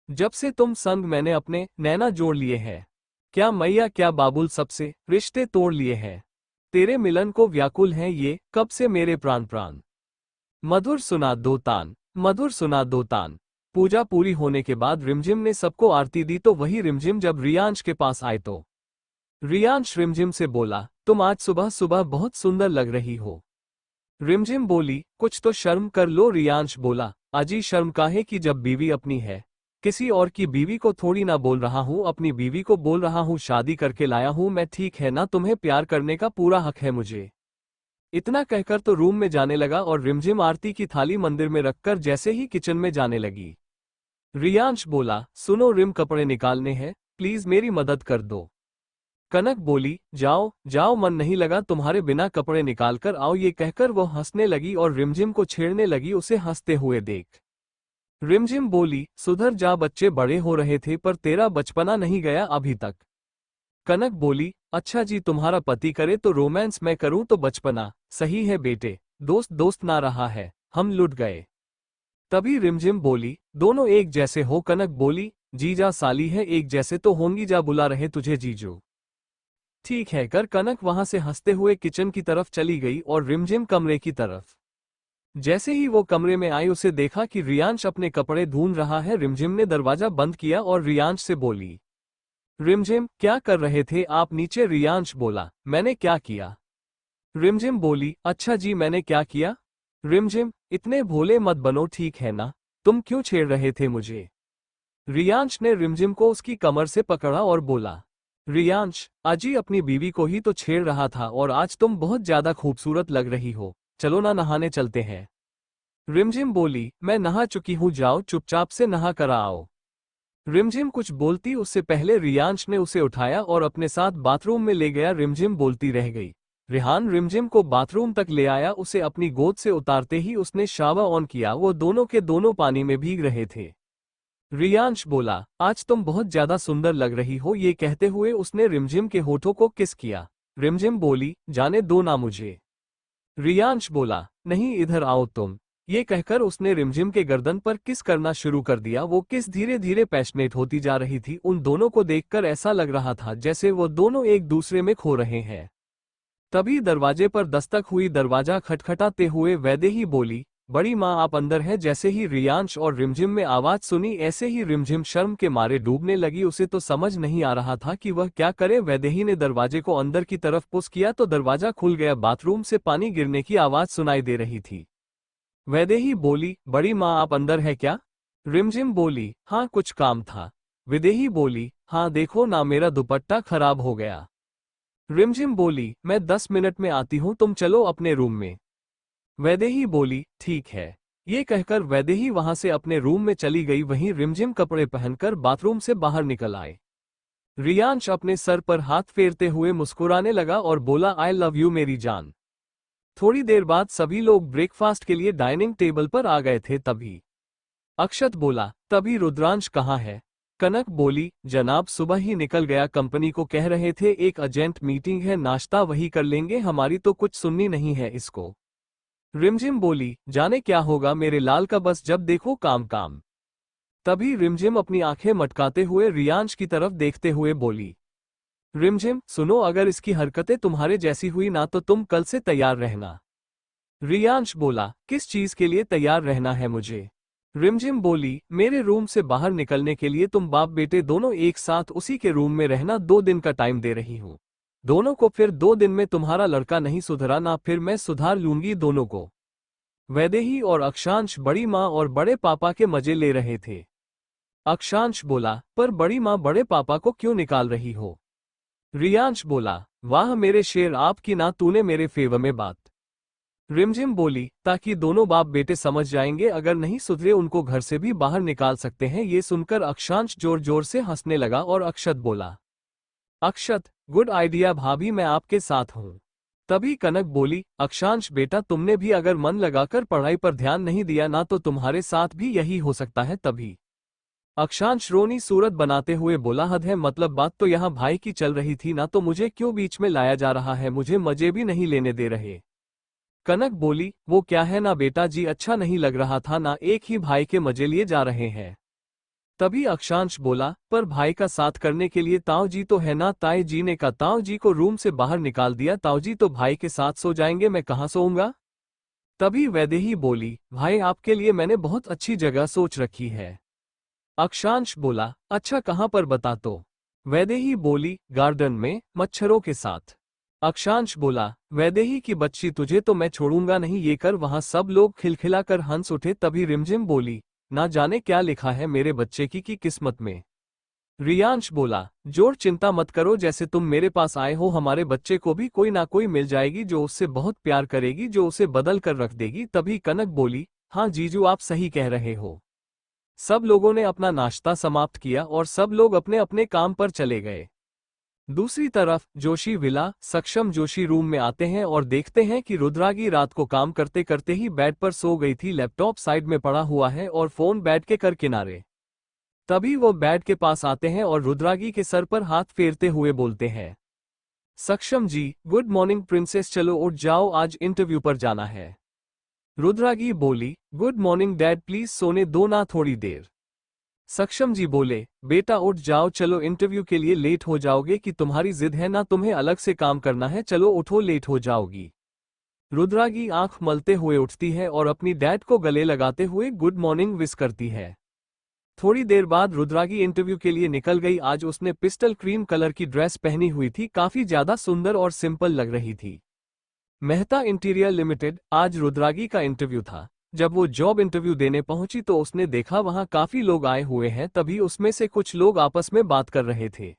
[SPEAKER 1] जब से तुम संग मैंने अपने नैना जोड़ लिए हैं, क्या मैया क्या बाबुल सबसे रिश्ते तोड़ लिए हैं। तेरे मिलन को व्याकुल हैं ये कब से मेरे प्राण प्राण, मधुर सुना दो तान, मधुर सुना दो तान। पूजा पूरी होने के बाद रिमझिम ने सबको आरती दी, तो वही रिमझिम जब रियांश के पास आए तो रियांश रिमझिम से बोला, तुम आज सुबह सुबह बहुत सुंदर लग रही हो। रिमझिम बोली, कुछ तो शर्म कर लो। रियांश बोला, अजी शर्म काहे की, जब बीवी अपनी है, किसी और की बीवी को थोड़ी ना बोल रहा हूँ, अपनी बीवी को बोल रहा हूँ, शादी करके लाया हूँ मैं, ठीक है ना, तुम्हें प्यार करने का पूरा हक है मुझे। इतना कहकर तो रूम में जाने लगा और रिमझिम आरती की थाली मंदिर में रखकर जैसे ही किचन में जाने लगी। रियांश बोला, सुनो रिम, कपड़े निकालने हैं, प्लीज मेरी मदद कर दो। कनक बोली, जाओ जाओ, मन नहीं लगा तुम्हारे बिना, कपड़े निकाल कर आओ। ये कहकर वो हंसने लगी और रिमझिम को छेड़ने लगी उसे हंसते हुए देख। रिमझिम बोली, सुधर जा, बच्चे बड़े हो रहे थे पर तेरा बचपना नहीं गया अभी तक। कनक बोली, अच्छा जी, तुम्हारा पति करे तो रोमांस, मैं करूं तो बचपना। सही है बेटे, दोस्त दोस्त ना रहा है, हम लुट गए। तभी रिमझिम बोली, दोनों एक जैसे हो। कनक बोली, जीजा साली है, एक जैसे तो होंगी, जा बुला रहे तुझे जीजू। ठीक है कर कनक वहां से हंसते हुए किचन की तरफ चली गई और रिमझिम कमरे की तरफ। जैसे ही वो कमरे में आई उसे देखा कि रियांश अपने कपड़े ढूंढ रहा है। रिमझिम ने दरवाजा बंद किया और रियांश से बोली, रिमझिम क्या कर रहे थे आप नीचे। रियांश बोला, मैंने क्या किया। रिमझिम बोली, अच्छा जी मैंने क्या किया। रिमझिम, इतने भोले मत बनो, ठीक है ना, तुम क्यों छेड़ रहे थे मुझे। रियांश ने रिमझिम को उसकी कमर से पकड़ा और बोला, रियांश अजी अपनी बीवी को ही तो छेड़ रहा था और आज तुम बहुत ज्यादा खूबसूरत लग रही हो, चलो ना नहाने चलते हैं। रिमझिम बोली, मैं नहा चुकी हूँ, जाओ चुपचाप से नहा कर आओ। रिमझिम कुछ बोलती उससे पहले रियांश ने उसे उठाया और अपने साथ बाथरूम में ले गया। रिमझिम बोलती रह गई। रिहान रिमझिम को बाथरूम तक ले आया, उसे अपनी गोद से उतारते ही उसने शावर ऑन किया। वो दोनों के दोनों पानी में भीग रहे थे। रियांश बोला, आज तुम बहुत ज्यादा सुंदर लग रही हो। ये कहते हुए उसने रिमझिम के होठों को किस किया। रिमझिम बोली, जाने दो ना मुझे। रियांश बोला, नहीं इधर आओ तुम। ये कहकर उसने रिमझिम के गर्दन पर किस करना शुरू कर दिया। वो किस धीरे धीरे पैशनेट होती जा रही थी। उन दोनों को देखकर ऐसा लग रहा था जैसे वो दोनों एक दूसरे में खो रहे हैं। तभी दरवाजे पर दस्तक हुई। दरवाजा खटखटाते हुए वैदेही बोली, बड़ी माँ आप अंदर है। जैसे ही रियांश और रिमझिम में आवाज सुनी ऐसे ही रिमझिम शर्म के मारे डूबने लगी। उसे तो समझ नहीं आ रहा था कि वह क्या करे। वैदेही ने दरवाजे को अंदर की तरफ पुश किया तो दरवाजा खुल गया। बाथरूम से पानी गिरने की आवाज सुनाई दे रही थी। वैदेही बोली, बड़ी माँ आप अंदर है क्या? रिमझिम बोली, हाँ कुछ काम था। वैदेही बोली, हाँ देखो ना मेरा दुपट्टा खराब हो गया। रिमझिम बोली, मैं 10 मिनट में आती हूँ, तुम चलो अपने रूम में। वैदेही बोली, ठीक है। ये कहकर वैदेही वहां से अपने रूम में चली गई। वहीं रिमझिम कपड़े पहनकर बाथरूम से बाहर निकल आए। रियांश अपने सर पर हाथ फेरते हुए मुस्कुराने लगा और बोला, आई लव यू मेरी जान। थोड़ी देर बाद सभी लोग ब्रेकफास्ट के लिए डाइनिंग टेबल पर आ गए थे। तभी अक्षत बोला, तभी रुद्रांश कहाँ है? कनक बोली, जनाब सुबह ही निकल गया, कंपनी को कह रहे थे एक अर्जेंट मीटिंग है, नाश्ता वही कर लेंगे, हमारी तो कुछ सुननी नहीं है इसको। रिमझिम बोली, जाने क्या होगा मेरे लाल का, बस जब देखो काम काम। तभी रिमझिम अपनी आंखें मटकाते हुए रियांश की तरफ देखते हुए बोली, रिमझिम सुनो, अगर इसकी हरकतें तुम्हारे जैसी हुई ना तो तुम कल से तैयार रहना। रियांश बोला, किस चीज के लिए तैयार रहना है मुझे? रिमझिम बोली, मेरे रूम से बाहर निकलने के लिए। तुम बाप बेटे दोनों एक साथ उसी के रूम में रहना, 2 दिन का टाइम दे रही हूँ दोनों को। फिर 2 दिन में तुम्हारा लड़का नहीं सुधरा ना, फिर मैं सुधार लूंगी दोनों को। वैदेही और अक्षांश बड़ी माँ और बड़े पापा के मजे ले रहे थे। अक्षांश बोला, पर बड़ी माँ बड़े पापा को क्यों निकाल रही हो? रियांश बोला, वाह मेरे शेर, आपकी ना तूने मेरे फेवर में बात। रिमझिम बोली, ताकि दोनों बाप बेटे समझ जाएंगे, अगर नहीं सुधरे उनको घर से भी बाहर निकाल सकते हैं। ये सुनकर अक्षांश जोर जोर से हंसने लगा और अक्षत बोला, अक्षत गुड आइडिया भाभी, मैं आपके साथ हूँ। तभी कनक बोली, अक्षांश बेटा तुमने भी अगर मन लगाकर पढ़ाई पर ध्यान नहीं दिया ना तो तुम्हारे साथ भी यही हो सकता है। तभी अक्षांश रोनी सूरत बनाते हुए बोला, हद है, मतलब बात तो यहाँ भाई की चल रही थी ना, तो मुझे क्यों बीच में लाया जा रहा है? मुझे मजे भी नहीं लेने दे रहे। कनक बोली, वो क्या है ना बेटा जी, अच्छा नहीं लग रहा था ना, एक ही भाई के मजे लिए जा रहे हैं। तभी अक्षांश बोला, पर भाई का साथ करने के लिए ताऊ जी तो है ना? ताई जी ने कहा, ताऊ जी को रूम से बाहर निकाल दिया, ताऊ जी तो भाई के साथ सो जाएंगे, मैं कहाँ सोऊंगा? तभी वैदेही बोली, भाई आपके लिए मैंने बहुत अच्छी जगह सोच रखी है। अक्षांश बोला, अच्छा कहाँ पर बता तो। वैदेही बोली, गार्डन में मच्छरों के साथ। अक्षांश बोला, वैदेही की बच्ची, तुझे तो मैं छोड़ूंगा नहीं, ये कर। वहां सब लोग खिलखिलाकर हंस उठे। तभी रिमझिम बोली, ना जाने क्या लिखा है मेरे बच्चे की किस्मत में। रियांश बोला, जोर चिंता मत करो, जैसे तुम मेरे पास आए हो हमारे बच्चे को भी कोई ना कोई मिल जाएगी जो उससे बहुत प्यार करेगी, जो उसे बदल कर रख देगी। तभी कनक बोली, हाँ जीजू आप सही कह रहे हो। सब लोगों ने अपना नाश्ता समाप्त किया और सब लोग अपने अपने काम पर चले गए। दूसरी तरफ जोशी विला, सक्षम जोशी रूम में आते हैं और देखते हैं कि रुद्रागी रात को काम करते करते ही बेड पर सो गई थी। लैपटॉप साइड में पड़ा हुआ है और फोन बेड के कर किनारे। तभी वो बेड के पास आते हैं और रुद्रागी के सर पर हाथ फेरते हुए बोलते हैं, सक्षम जी गुड मॉर्निंग प्रिंसेस, चलो उठ जाओ, आज इंटरव्यू पर जाना है। रुद्रागी बोली, गुड मॉर्निंग डैड, प्लीज सोने दो ना थोड़ी देर। सक्षम जी बोले, बेटा उठ जाओ, चलो इंटरव्यू के लिए लेट हो जाओगे, कि तुम्हारी जिद है ना, तुम्हें अलग से काम करना है, चलो उठो लेट हो जाओगी। रुद्रागी आंख मलते हुए उठती है और अपनी डैड को गले लगाते हुए गुड मॉर्निंग विश करती है। थोड़ी देर बाद रुद्रागी इंटरव्यू के लिए निकल गई। आज उसने पिस्टल क्रीम कलर की ड्रेस पहनी हुई थी, काफी ज्यादा सुंदर और सिंपल लग रही थी। मेहता इंटीरियर लिमिटेड, आज रुद्रागी का इंटरव्यू था। जब वो जॉब इंटरव्यू देने पहुंची तो उसने देखा वहां काफी लोग आए हुए हैं। तभी उसमें से कुछ लोग आपस में बात कर रहे थे।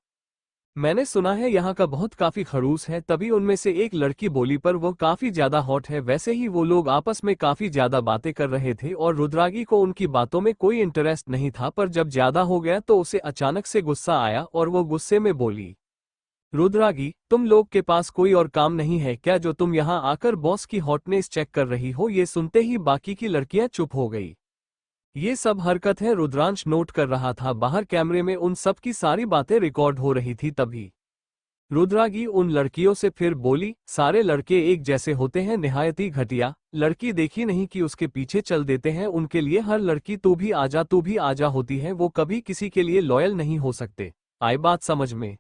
[SPEAKER 1] मैंने सुना है यहाँ का बहुत काफी खड़ूस है। तभी उनमें से एक लड़की बोली, पर वो काफी ज्यादा हॉट है। वैसे ही वो लोग आपस में काफी ज्यादा बातें कर रहे थे और रुद्रागी को उनकी बातों में कोई इंटरेस्ट नहीं था, पर जब ज्यादा हो गया तो उसे अचानक से गुस्सा आया और वो गुस्से में बोली, रुद्रागी तुम लोग के पास कोई और काम नहीं है क्या, जो तुम यहाँ आकर बॉस की हॉटनेस चेक कर रही हो? ये सुनते ही बाकी की लड़कियां चुप हो गई। ये सब हरकत है रुद्रांश नोट कर रहा था, बाहर कैमरे में उन सब की सारी बातें रिकॉर्ड हो रही थी। तभी रुद्रागी उन लड़कियों से फिर बोली, सारे लड़के एक जैसे होते हैं, निहायत ही घटिया। लड़की देखी नहीं कि उसके पीछे चल देते हैं, उनके लिए हर लड़की तू भी आजा होती है, वो कभी किसी के लिए लॉयल नहीं हो सकते। आई बात समझ में?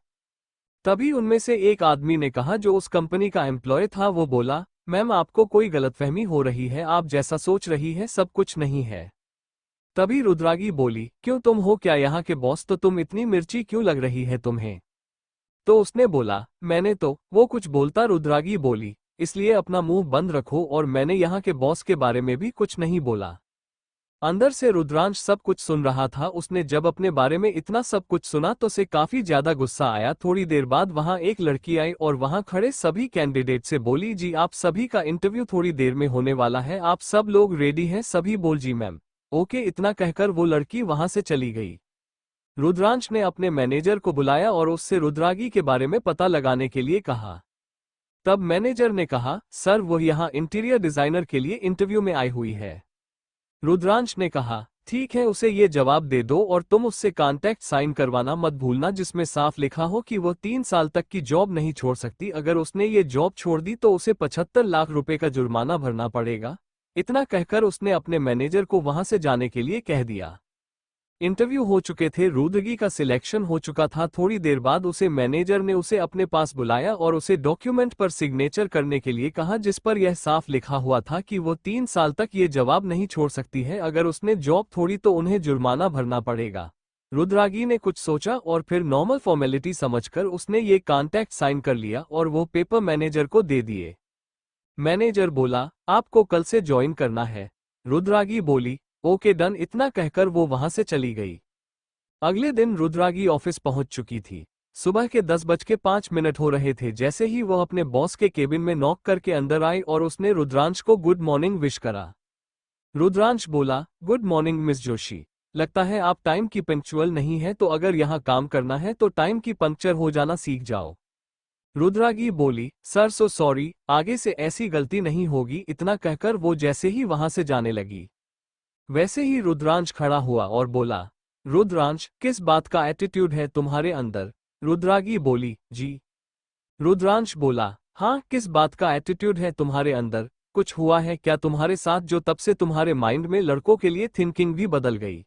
[SPEAKER 1] तभी उनमें से एक आदमी ने कहा, जो उस कंपनी का एम्प्लॉय था, वो बोला, मैम आपको कोई गलतफहमी हो रही है, आप जैसा सोच रही है सब कुछ नहीं है। तभी रुद्रागी बोली, क्यों तुम हो क्या यहाँ के बॉस, तो तुम इतनी मिर्ची क्यों लग रही है तुम्हें? तो उसने बोला, मैंने तो, वो कुछ बोलता रुद्रागी बोली, इसलिए अपना मुंह बंद रखो और मैंने यहाँ के बॉस के बारे में भी कुछ नहीं बोला। अंदर से रुद्रांश सब कुछ सुन रहा था। उसने जब अपने बारे में इतना सब कुछ सुना तो उसे काफी ज्यादा गुस्सा आया। थोड़ी देर बाद वहां एक लड़की आई और वहां खड़े सभी कैंडिडेट से बोली, जी आप सभी का इंटरव्यू थोड़ी देर में होने वाला है, आप सब लोग रेडी हैं? सभी बोल जी मैम। ओके, इतना कहकर वो लड़की वहां से चली गई। रुद्रांश ने अपने मैनेजर को बुलाया और उससे रुद्रागी के बारे में पता लगाने के लिए कहा। तब मैनेजर ने कहा, सर वो यहाँ इंटीरियर डिजाइनर के लिए इंटरव्यू में आई हुई है। रुद्रांश ने कहा, ठीक है, उसे ये जवाब दे दो और तुम उससे कॉन्ट्रैक्ट साइन करवाना मत भूलना जिसमें साफ लिखा हो कि वो 3 साल तक की जॉब नहीं छोड़ सकती। अगर उसने ये जॉब छोड़ दी तो उसे 75 लाख रुपए का जुर्माना भरना पड़ेगा। इतना कहकर उसने अपने मैनेजर को वहां से जाने के लिए कह दिया। इंटरव्यू हो चुके थे, रुद्रगी का सिलेक्शन हो चुका था। थोड़ी देर बाद उसे मैनेजर ने उसे अपने पास बुलाया और उसे डॉक्यूमेंट पर सिग्नेचर करने के लिए कहा जिस पर यह साफ लिखा हुआ था कि वो 3 साल तक ये जवाब नहीं छोड़ सकती है। अगर उसने जॉब छोड़ी तो उन्हें जुर्माना भरना पड़ेगा। रुद्रागी ने कुछ सोचा और फिर नॉर्मल फॉर्मेलिटी समझकर उसने ये कॉन्ट्रैक्ट साइन कर लिया और वो पेपर मैनेजर को दे दिए। मैनेजर बोला, आपको कल से ज्वाइन करना है। रुद्रागी बोली, ओके डन। इतना कहकर वो वहां से चली गई। अगले दिन रुद्रागी ऑफिस पहुंच चुकी थी। सुबह के 10:05 हो रहे थे जैसे ही वह अपने बॉस के केबिन में नॉक करके अंदर आई और उसने रुद्रांश को गुड मॉर्निंग विश करा। रुद्रांश बोला, गुड मॉर्निंग मिस जोशी, लगता है आप टाइम की पंक्चुअल नहीं है, तो अगर यहाँ काम करना है तो टाइम की पंक्चर हो जाना सीख जाओ। रुद्रागी बोली, सर सो सॉरी, आगे से ऐसी गलती नहीं होगी। इतना कहकर वो जैसे ही वहां से जाने लगी वैसे ही रुद्रांश खड़ा हुआ और बोला, रुद्रांश किस बात का एटीट्यूड है तुम्हारे अंदर? रुद्रागी बोली, जी। रुद्रांश बोला, हाँ किस बात का एटीट्यूड है तुम्हारे अंदर? कुछ हुआ है क्या तुम्हारे साथ जो तब से तुम्हारे माइंड में लड़कों के लिए थिंकिंग भी बदल गई?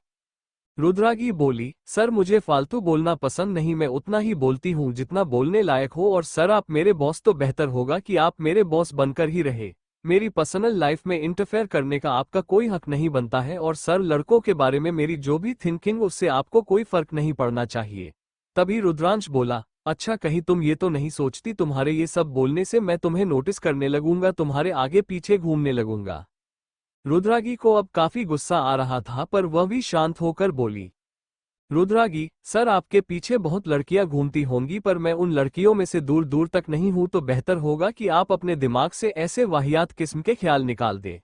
[SPEAKER 1] रुद्रागी बोली, सर मुझे फालतू बोलना पसंद नहीं, मैं उतना ही बोलती हूँ जितना बोलने लायक हो। और सर आप मेरे बॉस, तो बेहतर होगा कि आप मेरे बॉस बनकर ही रहे। मेरी पर्सनल लाइफ में इंटरफेयर करने का आपका कोई हक नहीं बनता है। और सर लड़कों के बारे में मेरी जो भी थिंकिंग उससे आपको कोई फर्क नहीं पड़ना चाहिए। तभी रुद्रांश बोला, अच्छा कहीं तुम ये तो नहीं सोचती तुम्हारे ये सब बोलने से मैं तुम्हें नोटिस करने लगूंगा, तुम्हारे आगे पीछे घूमने लगूंगा। रुद्रागी को अब काफी गुस्सा आ रहा था पर वह भी शांत होकर बोली, रुद्रागी सर आपके पीछे बहुत लड़कियां घूमती होंगी पर मैं उन लड़कियों में से दूर दूर तक नहीं हूं, तो बेहतर होगा कि आप अपने दिमाग से ऐसे वाहियात किस्म के ख्याल निकाल दें।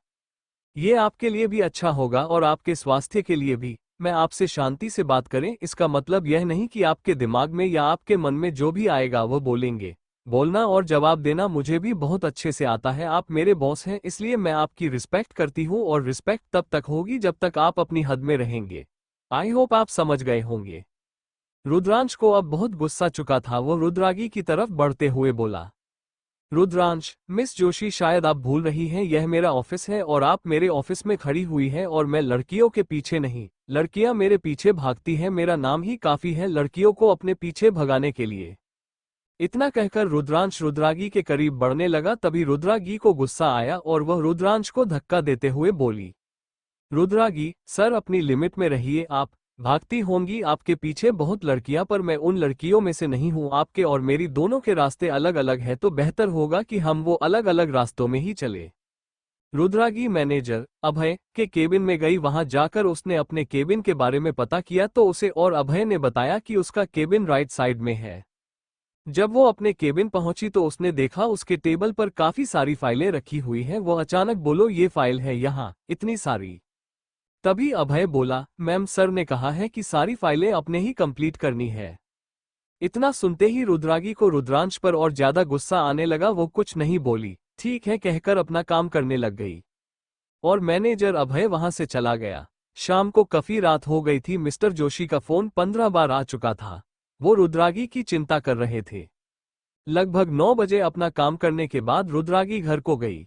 [SPEAKER 1] ये आपके लिए भी अच्छा होगा और आपके स्वास्थ्य के लिए भी। मैं आपसे शांति से बात करें, इसका मतलब यह नहीं कि आपके दिमाग में या आपके मन में जो भी आएगा वह बोलेंगे। बोलना और जवाब देना मुझे भी बहुत अच्छे से आता है। आप मेरे बॉस हैं इसलिए मैं आपकी रिस्पेक्ट करती हूँ और रिस्पेक्ट तब तक होगी जब तक आप अपनी हद में रहेंगे। आई होप आप समझ गए होंगे। रुद्रांश को अब बहुत गुस्सा चुका था। वो रुद्रागी की तरफ बढ़ते हुए बोला, रुद्रांश मिस जोशी शायद आप भूल रही हैं यह मेरा ऑफिस है और आप मेरे ऑफिस में खड़ी हुई हैं और मैं लड़कियों के पीछे नहीं, लड़कियां मेरे पीछे भागती हैं। मेरा नाम ही काफी है लड़कियों को अपने पीछे भगाने के लिए। इतना कहकर रुद्रांश रुद्रागी के करीब बढ़ने लगा। तभी रुद्रागी को गुस्सा आया और वह रुद्रांश को धक्का देते हुए बोली, रुद्रागी सर अपनी लिमिट में रहिए, आप भागती होंगी आपके पीछे बहुत लड़कियां पर मैं उन लड़कियों में से नहीं हूं। आपके और मेरी दोनों के रास्ते अलग अलग हैं, तो बेहतर होगा कि हम वो अलग अलग रास्तों में ही चले। रुद्रागी मैनेजर अभय के केबिन में गई। वहां जाकर उसने अपने केबिन के बारे में पता किया तो उसे और अभय ने बताया कि उसका केबिन राइट साइड में है। जब वो अपने केबिन पहुंची तो उसने देखा उसके टेबल पर काफी सारी फाइलें रखी हुई हैं। वो अचानक बोलो, ये फाइल है यहाँ, इतनी सारी? तभी अभय बोला, मैम सर ने कहा है कि सारी फाइलें अपने ही कंप्लीट करनी है। इतना सुनते ही रुद्रागी को रुद्रांश पर और ज्यादा गुस्सा आने लगा। वो कुछ नहीं बोली, ठीक है कहकर अपना काम करने लग गई और मैनेजर अभय वहां से चला गया। शाम को काफी रात हो गई थी। मिस्टर जोशी का फोन 15 बार आ चुका था। वो रुद्रागी की चिंता कर रहे थे। लगभग 9 बजे अपना काम करने के बाद रुद्रागी घर को गई।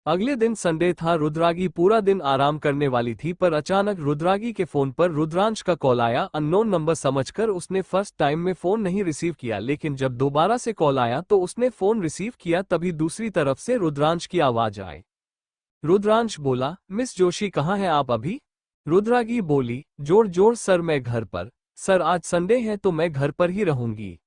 [SPEAKER 1] अगले दिन संडे था। रुद्रागी पूरा दिन आराम करने वाली थी, पर अचानक रुद्रागी के फोन पर रुद्रांश का कॉल आया। अननोन नंबर समझकर उसने फर्स्ट टाइम में फोन नहीं रिसीव किया, लेकिन जब दोबारा से कॉल आया तो उसने फोन रिसीव किया। तभी दूसरी तरफ से रुद्रांश की आवाज आई। रुद्रांश बोला, मिस जोशी कहाँ हैं आप अभी? रुद्रागी बोली, जोर जोर सर मैं घर पर। सर आज संडे है तो मैं घर पर ही रहूंगी।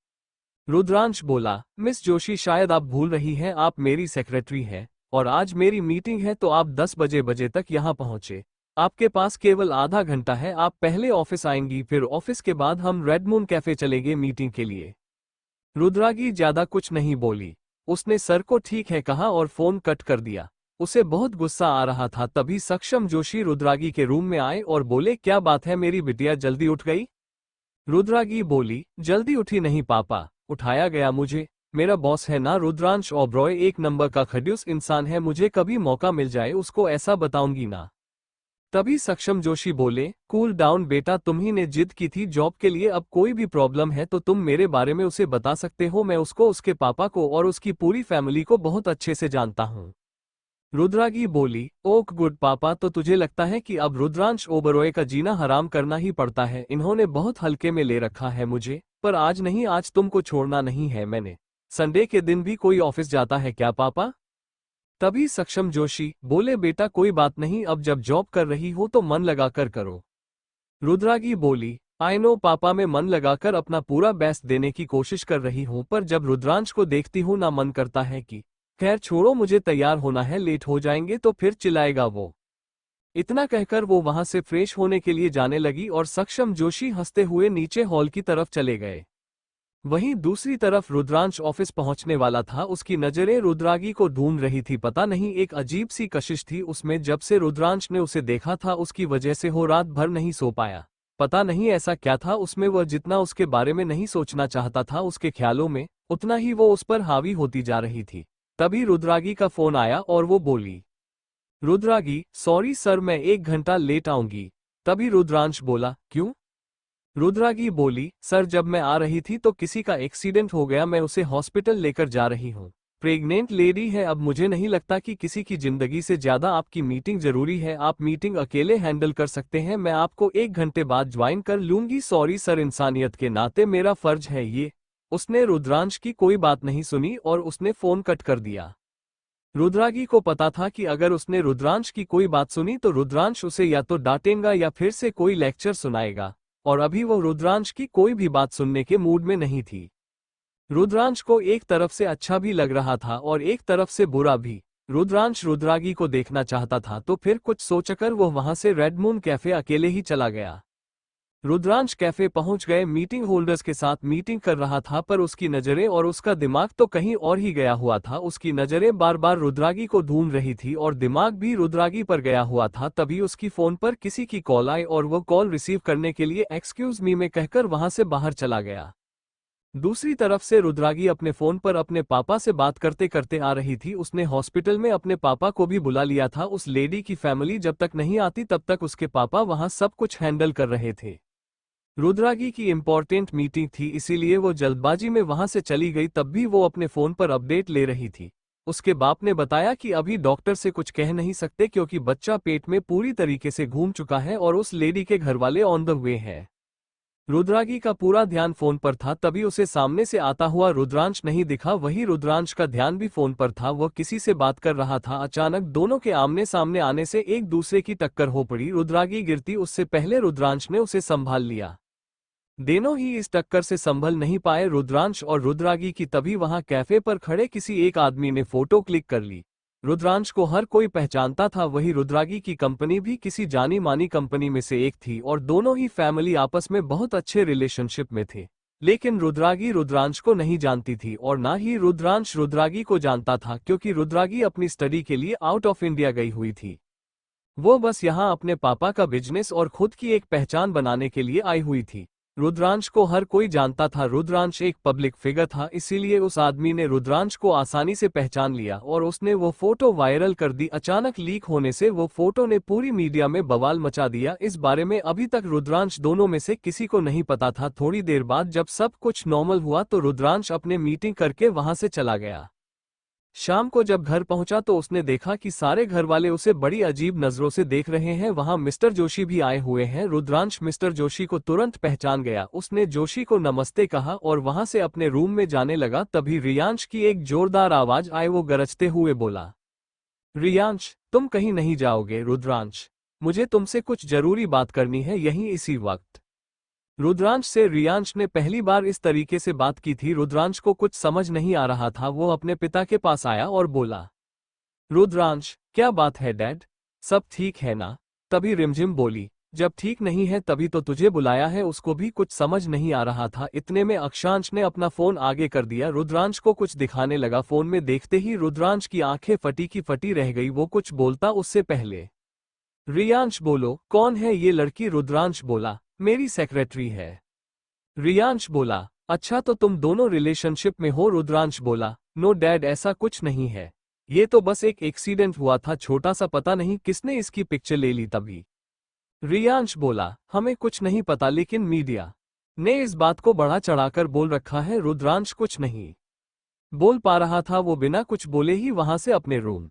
[SPEAKER 1] रुद्रांश बोला, मिस जोशी शायद आप भूल रही हैं, आप मेरी सेक्रेटरी हैं और आज मेरी मीटिंग है तो आप 10 बजे तक यहाँ पहुँचे। आपके पास केवल आधा घंटा है, आप पहले ऑफिस आएंगी, फिर ऑफिस के बाद हम रेड मून कैफे चलेंगे मीटिंग के लिए। रुद्रागी ज्यादा कुछ नहीं बोली। उसने सर को ठीक है कहा और फोन कट कर दिया। उसे बहुत गुस्सा आ रहा था। तभी सक्षम जोशी रुद्रागी के रूम में आए और बोले, क्या बात है मेरी बिटिया, जल्दी उठ गई? रुद्रागी बोली, जल्दी उठी नहीं पापा, उठाया गया मुझे। मेरा बॉस है ना रुद्रांश ओबरॉय, एक नंबर का खड़ूस इंसान है, मुझे कभी मौका मिल जाए उसको ऐसा बताऊंगी ना। तभी सक्षम जोशी बोले, कूल डाउन बेटा, तुम्ही ने जिद की थी जॉब के लिए, अब कोई भी प्रॉब्लम है तो तुम मेरे बारे में उसे बता सकते हो। मैं उसको, उसके पापा को और उसकी पूरी फैमिली को बहुत अच्छे से जानता हूँ। रुद्रागी बोली, ओक गुड पापा, तो तुझे लगता है कि अब रुद्रांश ओबरॉय का जीना हराम करना ही पड़ता है? इन्होंने बहुत हल्के में ले रखा है मुझे, पर आज नहीं, आज तुमको छोड़ना नहीं है मैंने। संडे के दिन भी कोई ऑफिस जाता है क्या पापा? तभी सक्षम जोशी बोले, बेटा कोई बात नहीं, अब जब जॉब कर रही हो तो मन लगाकर करो। रुद्रागी बोली, आई नो पापा, मैं मन लगाकर अपना पूरा बेस्ट देने की कोशिश कर रही हूँ, पर जब रुद्रांश को देखती हूँ ना मन करता है कि खैर छोड़ो, मुझे तैयार होना है, लेट हो जाएंगे तो फिर चिल्लाएगा वो। इतना कहकर वो वहां से फ्रेश होने के लिए जाने लगी और सक्षम जोशी हंसते हुए नीचे हॉल की तरफ चले गए। वहीं दूसरी तरफ रुद्रांश ऑफिस पहुंचने वाला था। उसकी नजरें रुद्रागी को ढूंढ रही थी। पता नहीं एक अजीब सी कशिश थी उसमें। जब से रुद्रांश ने उसे देखा था उसकी वजह से वो रात भर नहीं सो पाया। पता नहीं ऐसा क्या था उसमें, वह जितना उसके बारे में नहीं सोचना चाहता था उसके ख्यालों में, उतना ही वो उस पर हावी होती जा रही थी। तभी रुद्रागी का फोन आया और वो बोली, रुद्रागी सॉरी सर, मैं 1 घंटा लेट आऊंगी। तभी रुद्रांश बोला, क्यों? रुद्रागी बोली, सर जब मैं आ रही थी तो किसी का एक्सीडेंट हो गया, मैं उसे हॉस्पिटल लेकर जा रही हूँ। प्रेग्नेंट लेडी है, अब मुझे नहीं लगता कि किसी की जिंदगी से ज्यादा आपकी मीटिंग जरूरी है। आप मीटिंग अकेले हैंडल कर सकते हैं, मैं आपको 1 घंटे बाद ज्वाइन कर लूंगी। सॉरी सर, इंसानियत के नाते मेरा फर्ज है ये। उसने रुद्रांश की कोई बात नहीं सुनी और उसने फोन कट कर दिया। रुद्रागी को पता था कि अगर उसने रुद्रांश की कोई बात सुनी तो रुद्रांश उसे या तो डांटेगा या फिर से कोई लेक्चर सुनाएगा, और अभी वो रुद्रांश की कोई भी बात सुनने के मूड में नहीं थी। रुद्रांश को एक तरफ से अच्छा भी लग रहा था और एक तरफ से बुरा भी। रुद्रांश रुद्रागी को देखना चाहता था, तो फिर कुछ सोचकर वो वहां से रेड मून कैफे अकेले ही चला गया। रुद्रांश कैफे पहुंच गए, मीटिंग होल्डर्स के साथ मीटिंग कर रहा था, पर उसकी नजरें और उसका दिमाग तो कहीं और ही गया हुआ था। उसकी नजरें बार बार रुद्रागी को ढूंढ रही थी और दिमाग भी रुद्रागी पर गया हुआ था। तभी उसकी फोन पर किसी की कॉल आई और वो कॉल रिसीव करने के लिए एक्सक्यूज मी में कहकर वहां से बाहर चला गया। दूसरी तरफ से रुद्रागी अपने फोन पर अपने पापा से बात करते करते आ रही थी। उसने हॉस्पिटल में अपने पापा को भी बुला लिया था। उस लेडी की फैमिली जब तक नहीं आती तब तक उसके पापा वहां सब कुछ हैंडल कर रहे थे। रुद्रागी की इम्पोर्टेंट मीटिंग थी, इसीलिए वो जल्दबाजी में वहां से चली गई। तब भी वो अपने फोन पर अपडेट ले रही थी। उसके बाप ने बताया कि अभी डॉक्टर से कुछ कह नहीं सकते क्योंकि बच्चा पेट में पूरी तरीके से घूम चुका है और उस लेडी के घरवाले ऑन द वे हैं। रुद्रागी का पूरा ध्यान फोन पर था। तभी उसे सामने से आता हुआ रुद्रांश नहीं दिखा, वही रुद्रांश का ध्यान भी फोन पर था। वह किसी से बात कर रहा था। अचानक दोनों के आमने सामने आने से एक दूसरे की टक्कर हो पड़ी। रुद्रागी गिरती उससे पहले रुद्रांश ने उसे संभाल लिया। दोनों ही इस टक्कर से संभल नहीं पाए, रुद्रांश और रुद्रागी की। तभी वहां कैफे पर खड़े किसी एक आदमी ने फोटो क्लिक कर ली। रुद्रांश को हर कोई पहचानता था, वही रुद्रागी की कंपनी भी किसी जानी मानी कंपनी में से एक थी और दोनों ही फैमिली आपस में बहुत अच्छे रिलेशनशिप में थे। लेकिन रुद्रागी रुद्रांश को नहीं जानती थी और ना ही रुद्रांश रुद्रागी को जानता था, क्योंकि रुद्रागी अपनी स्टडी के लिए आउट ऑफ इंडिया गई हुई थी। वो बस यहाँ अपने पापा का बिजनेस और खुद की एक पहचान बनाने के लिए आई हुई थी। रुद्रांश को हर कोई जानता था। रुद्रांश एक पब्लिक फिगर था, इसीलिए उस आदमी ने रुद्रांश को आसानी से पहचान लिया और उसने वो फोटो वायरल कर दी। अचानक लीक होने से वो फोटो ने पूरी मीडिया में बवाल मचा दिया। इस बारे में अभी तक रुद्रांश दोनों में से किसी को नहीं पता था। थोड़ी देर बाद जब सब कुछ नॉर्मल हुआ तो रुद्रांश अपने मीटिंग करके वहां से चला गया। शाम को जब घर पहुंचा तो उसने देखा कि सारे घर वाले उसे बड़ी अजीब नजरों से देख रहे हैं। वहां मिस्टर जोशी भी आए हुए हैं। रुद्रांश मिस्टर जोशी को तुरंत पहचान गया। उसने जोशी को नमस्ते कहा और वहां से अपने रूम में जाने लगा। तभी रियांश की एक जोरदार आवाज आई। वो गरजते हुए बोला, रियांश, तुम कहीं नहीं जाओगे। रुद्रांश, मुझे तुमसे कुछ जरूरी बात करनी है, यहीं इसी वक्त। रुद्रांश से रियांश ने पहली बार इस तरीके से बात की थी। रुद्रांश को कुछ समझ नहीं आ रहा था। वो अपने पिता के पास आया और बोला, रुद्रांश, क्या बात है डैड, सब ठीक है ना? तभी रिमझिम बोली, जब ठीक नहीं है तभी तो तुझे बुलाया है। उसको भी कुछ समझ नहीं आ रहा था। इतने में अक्षांश ने अपना फोन आगे कर दिया। रुद्रांश को कुछ दिखाने लगा। फोन में देखते ही रुद्रांश की आंखें फटी की फटी रह गई। वो कुछ बोलता उससे पहले, रियांश बोलो, कौन है ये लड़की? रुद्रांश बोला, मेरी सेक्रेटरी है। रियांश बोला, अच्छा तो तुम दोनों रिलेशनशिप में हो? रुद्रांश बोला, नो डैड, ऐसा कुछ नहीं है। ये तो बस एक एक्सीडेंट हुआ था छोटा सा, पता नहीं किसने इसकी पिक्चर ले ली तभी। रियांश बोला, हमें कुछ नहीं पता, लेकिन मीडिया ने इस बात को बढ़ा चढ़ाकर बोल रखा है। रुद्रांश कुछ नहीं बोल पा रहा था। वो बिना कुछ बोले ही वहां से अपने रूम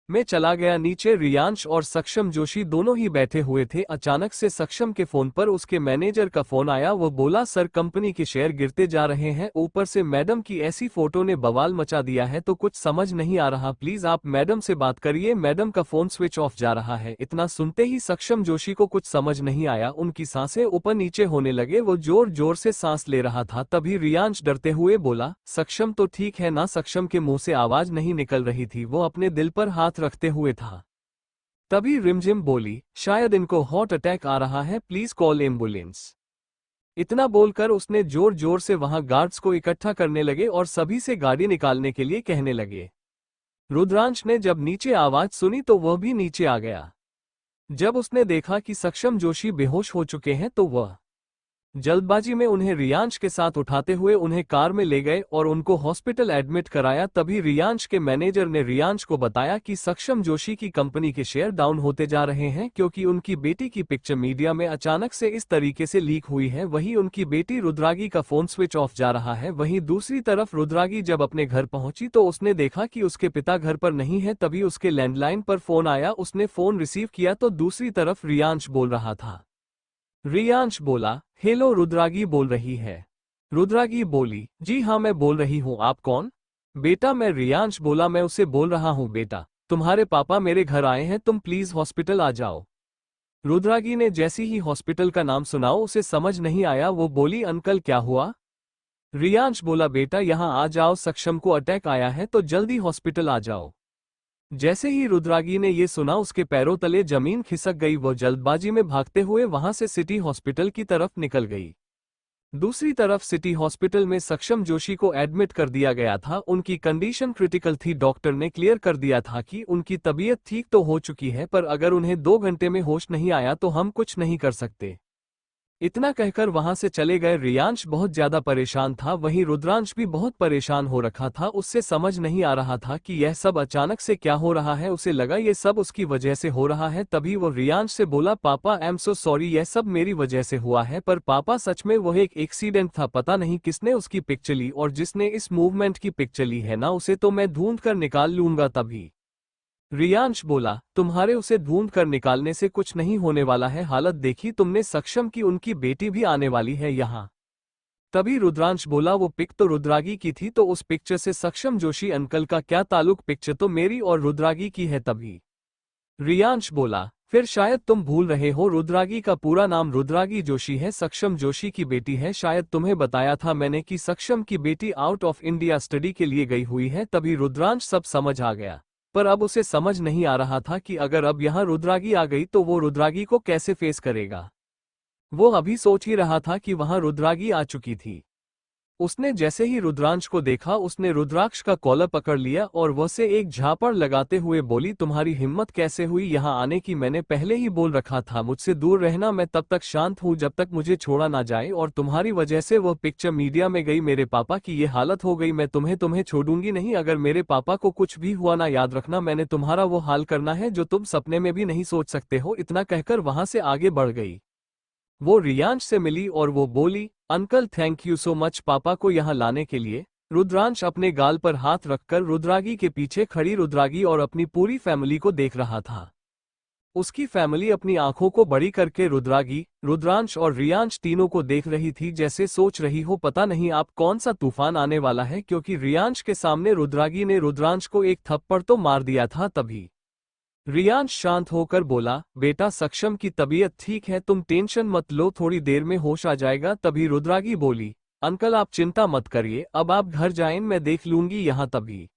[SPEAKER 1] में चला गया। नीचे रियांश और सक्षम जोशी दोनों ही बैठे हुए थे। अचानक से सक्षम के फोन पर उसके मैनेजर का फोन आया। वो बोला, सर, कंपनी के शेयर गिरते जा रहे हैं, ऊपर से मैडम की ऐसी फोटो ने बवाल मचा दिया है, तो कुछ समझ नहीं आ रहा, प्लीज आप मैडम से बात करिए, मैडम का फोन स्विच ऑफ जा रहा है। इतना सुनते ही सक्षम जोशी को कुछ समझ नहीं आया। उनकी सांसें ऊपर नीचे होने लगे। वो जोर जोर से सांस ले रहा था। तभी रियांश डरते हुए बोला, सक्षम तो ठीक है ना? सक्षम के मुंह से आवाज नहीं निकल रही थी। वो अपने दिल पर हाथ रखते हुए था। तभी रिमझिम बोली, शायद इनको हार्ट अटैक आ रहा है, प्लीज कॉल एम्बुलेंस। इतना बोलकर उसने जोर जोर से वहां गार्ड्स को इकट्ठा करने लगे और सभी से गाड़ी निकालने के लिए कहने लगे। रुद्रांश ने जब नीचे आवाज सुनी तो वह भी नीचे आ गया। जब उसने देखा कि सक्षम जोशी बेहोश हो चुके हैं तो वह जल्दबाजी में उन्हें रियांश के साथ उठाते हुए उन्हें कार में ले गए और उनको हॉस्पिटल एडमिट कराया। तभी रियांश के मैनेजर ने रियांश को बताया कि सक्षम जोशी की कंपनी के शेयर डाउन होते जा रहे हैं, क्योंकि उनकी बेटी की पिक्चर मीडिया में अचानक से इस तरीके से लीक हुई है। वहीं उनकी बेटी रुद्रागी का फोन स्विच ऑफ जा रहा है। वहीं दूसरी तरफ रुद्रागी जब अपने घर पहुंची तो उसने देखा कि उसके पिता घर पर नहीं है। तभी उसके लैंडलाइन पर फोन आया। उसने फोन रिसीव किया तो दूसरी तरफ रियांश बोल रहा था। रियांश बोला, हेलो, रुद्रागी बोल रही है? रुद्रागी बोली, जी हाँ मैं बोल रही हूँ, आप कौन? बेटा मैं रियांश बोला, मैं उसे बोल रहा हूँ, बेटा तुम्हारे पापा मेरे घर आए हैं, तुम प्लीज हॉस्पिटल आ जाओ। रुद्रागी ने जैसी ही हॉस्पिटल का नाम सुनाओ उसे समझ नहीं आया। वो बोली, अंकल क्या हुआ? रियांश बोला, बेटा यहाँ आ जाओ, सक्षम को अटैक आया है तो जल्दी हॉस्पिटल आ जाओ। जैसे ही रुद्रागी ने ये सुना उसके पैरों तले जमीन खिसक गई। वो जल्दबाजी में भागते हुए वहां से सिटी हॉस्पिटल की तरफ निकल गई। दूसरी तरफ सिटी हॉस्पिटल में सक्षम जोशी को एडमिट कर दिया गया था। उनकी कंडीशन क्रिटिकल थी। डॉक्टर ने क्लियर कर दिया था कि उनकी तबीयत ठीक तो हो चुकी है, पर अगर उन्हें 2 घंटे में होश नहीं आया तो हम कुछ नहीं कर सकते। इतना कहकर वहां से चले गए। रियांश बहुत ज्यादा परेशान था। वहीं रुद्रांश भी बहुत परेशान हो रखा था। उससे समझ नहीं आ रहा था कि यह सब अचानक से क्या हो रहा है। उसे लगा ये सब उसकी वजह से हो रहा है। तभी वो रियांश से बोला, पापा आई एम सो सॉरी, यह सब मेरी वजह से हुआ है। पर पापा सच में वह एक एक्सीडेंट था, पता नहीं किसने उसकी पिक्चर ली, और जिसने इस मूवमेंट की पिक्चर ली है ना, उसे तो मैं ढूंढ कर निकाल लूंगा। तभी रियांश बोला, तुम्हारे उसे ढूंढ कर निकालने से कुछ नहीं होने वाला है। हालत देखी तुमने सक्षम की, उनकी बेटी भी आने वाली है यहाँ। तभी रुद्रांश बोला, वो पिक तो रुद्रागी की थी, तो उस पिक्चर से सक्षम जोशी अंकल का क्या ताल्लुक? पिक्चर तो मेरी और रुद्रागी की है। तभी रियांश बोला, फिर शायद तुम भूल रहे हो, रुद्रागी का पूरा नाम रुद्रागी जोशी है, सक्षम जोशी की बेटी है। शायद तुम्हें बताया था मैंने कि सक्षम की बेटी आउट ऑफ इंडिया स्टडी के लिए गई हुई है। तभी रुद्रांश सब समझ आ गया, पर अब उसे समझ नहीं आ रहा था कि अगर अब यहाँ रुद्रागी आ गई तो वो रुद्रागी को कैसे फेस करेगा। वो अभी सोच ही रहा था कि वहां रुद्रागी आ चुकी थी। उसने जैसे ही रुद्रांश को देखा उसने रुद्राक्ष का कॉलर पकड़ लिया और वह से एक झापड़ लगाते हुए बोली, तुम्हारी हिम्मत कैसे हुई यहाँ आने की? मैंने पहले ही बोल रखा था मुझसे दूर रहना। मैं तब तक शांत हूँ जब तक मुझे छोड़ा ना जाए, और तुम्हारी वजह से वह पिक्चर मीडिया में गई। मेरे पापा की ये हालत हो गई। मैं तुम्हें छोड़ूंगी नहीं। अगर मेरे पापा को कुछ भी हुआ ना, याद रखना मैंने तुम्हारा वो हाल करना है जो तुम सपने में भी नहीं सोच सकते हो। इतना कहकर वहां से आगे बढ़ गई। वो रियांश से मिली और वो बोली, uncle thank you so much पापा को यहाँ लाने के लिए। रुद्रांश अपने गाल पर हाथ रखकर रुद्रागी के पीछे खड़ी रुद्रागी और अपनी पूरी फैमिली को देख रहा था। उसकी फैमिली अपनी आंखों को बड़ी करके रुद्रागी, रुद्रांश और रियांश तीनों को देख रही थी, जैसे सोच रही हो पता नहीं आप कौन सा तूफान आने वाला है, क्योंकि रियांश के सामने रुद्रागी ने रुद्रांश को एक थप्पड़ तो मार दिया था। तभी रियांश शांत होकर बोला, बेटा सक्षम की तबीयत ठीक है, तुम टेंशन मत लो, थोड़ी देर में होश आ जाएगा। तभी रुद्रागी बोली, अंकल आप चिंता मत करिए, अब आप घर जाएं, मैं देख लूंगी यहाँ। तभी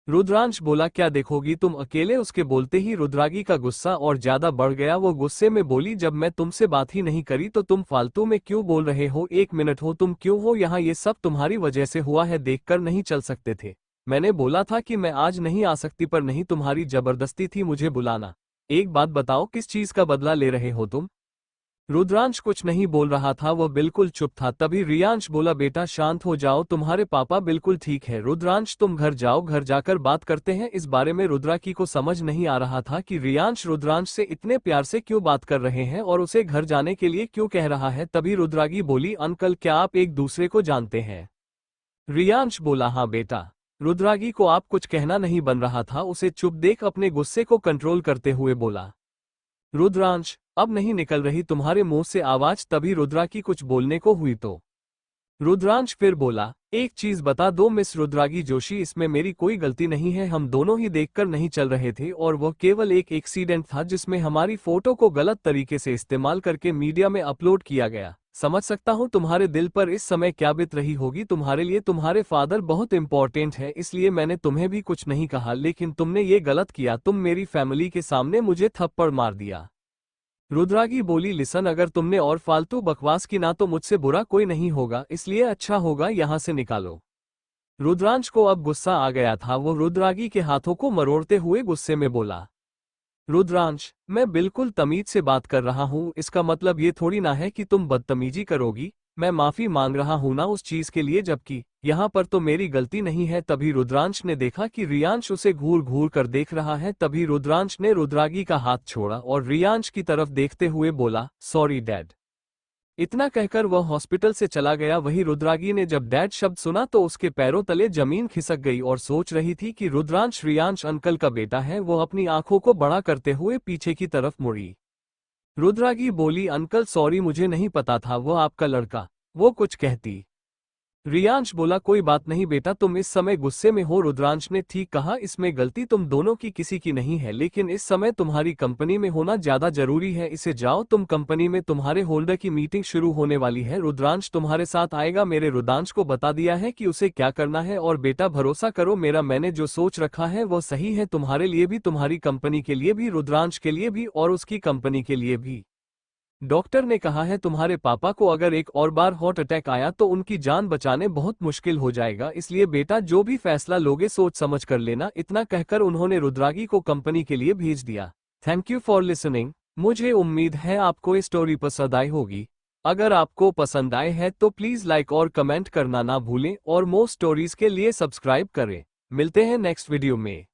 [SPEAKER 1] रुद्रांश बोला, क्या देखोगी तुम अकेले? उसके बोलते ही रुद्रागी का गुस्सा और ज्यादा बढ़ गया। वो गुस्से में बोली, जब मैं तुमसे बात ही नहीं करी तो तुम फालतू में क्यों बोल रहे हो? एक मिनट हो, तुम क्यों हो यहाँ? ये सब तुम्हारी वजह से हुआ है, देखकर नहीं चल सकते थे। मैंने बोला था कि मैं आज नहीं आ सकती, पर नहीं, तुम्हारी जबरदस्ती थी मुझे बुलाना। एक बात बताओ, किस चीज का बदला ले रहे हो तुम? रुद्रांश कुछ नहीं बोल रहा था, वह बिल्कुल चुप था। तभी रियांश बोला, बेटा शांत हो जाओ, तुम्हारे पापा बिल्कुल ठीक है। रुद्रांश तुम घर जाओ, घर जाकर बात करते हैं इस बारे में। रुद्राकी को समझ नहीं आ रहा था कि रियांश रुद्रांश से इतने प्यार से क्यों बात कर रहे हैं और उसे घर जाने के लिए क्यों कह रहा है। तभी रुद्रागी बोली, अंकल क्या आप एक दूसरे को जानते हैं? रियांश बोला, हाँ बेटा। रुद्रागी को आप कुछ कहना नहीं बन रहा था, उसे चुप देख अपने गुस्से को कंट्रोल करते हुए बोला, रुद्रांश अब नहीं निकल रही तुम्हारे मुंह से आवाज। तभी रुद्रागी कुछ बोलने को हुई तो रुद्रांश फिर बोला, एक चीज बता दो मिस रुद्रागी जोशी, इसमें मेरी कोई गलती नहीं है, हम दोनों ही देखकर नहीं चल रहे थे और वह केवल एक एक्सीडेंट था जिसमें हमारी फोटो को गलत तरीके से इस्तेमाल करके मीडिया में अपलोड किया गया। समझ सकता हूं तुम्हारे दिल पर इस समय क्या बीत रही होगी। तुम्हारे लिए तुम्हारे फादर बहुत इंपॉर्टेंट है, इसलिए मैंने तुम्हें भी कुछ नहीं कहा, लेकिन तुमने ये गलत किया, तुम मेरी फैमिली के सामने मुझे थप्पड़ मार दिया। रुद्रागी बोली, लिसन अगर तुमने और फालतू बकवास की ना तो मुझसे बुरा कोई नहीं होगा, इसलिए अच्छा होगा यहाँ से निकालो। रुद्रांश को अब गुस्सा आ गया था, वो रुद्रागी के हाथों को मरोड़ते हुए गुस्से में बोला, रुद्रांश मैं बिल्कुल तमीज से बात कर रहा हूँ, इसका मतलब ये थोड़ी ना है कि तुम बदतमीजी करोगी। मैं माफी मांग रहा हूँ ना उस चीज के लिए, जबकि यहाँ पर तो मेरी गलती नहीं है। तभी रुद्रांश ने देखा कि रियांश उसे घूर घूर कर देख रहा है। तभी रुद्रांश ने रुद्रागी का हाथ छोड़ा और रियांश की तरफ देखते हुए बोला, सॉरी डैड। इतना कहकर वह हॉस्पिटल से चला गया। वही रुद्रागी ने जब डैड शब्द सुना तो उसके पैरों तले जमीन खिसक गई और सोच रही थी कि रुद्रांश रियांश अंकल का बेटा है। वो अपनी आंखों को बड़ा करते हुए पीछे की तरफ मुड़ी। रुद्रागी बोली, अंकल सॉरी, मुझे नहीं पता था वो आपका लड़का। वो कुछ कहती रियांश बोला, कोई बात नहीं बेटा, तुम इस समय गुस्से में हो। रुद्रांश ने ठीक कहा, इसमें गलती तुम दोनों की किसी की नहीं है, लेकिन इस समय तुम्हारी कंपनी में होना ज्यादा जरूरी है। इसे जाओ, तुम कंपनी में तुम्हारे होल्डर की मीटिंग शुरू होने वाली है, रुद्रांश तुम्हारे साथ आएगा। मेरे रुद्रांश को बता दिया है कि उसे क्या करना है, और बेटा भरोसा करो मेरा, मैंने जो सोच रखा है वो सही है, तुम्हारे लिए भी, तुम्हारी कंपनी के लिए भी, रुद्रांश के लिए भी और उसकी कंपनी के लिए भी। डॉक्टर ने कहा है तुम्हारे पापा को अगर एक और बार हार्ट अटैक आया तो उनकी जान बचाने बहुत मुश्किल हो जाएगा, इसलिए बेटा जो भी फैसला लोगे सोच समझ कर लेना। इतना कहकर उन्होंने रुद्रागी को कंपनी के लिए भेज दिया। Thank you for listening. मुझे उम्मीद है आपको ये स्टोरी पसंद आई होगी। अगर आपको पसंद आए है तो प्लीज लाइक और कमेंट करना ना भूलें और मोर स्टोरीज के लिए सब्सक्राइब करें। मिलते हैं नेक्स्ट वीडियो में।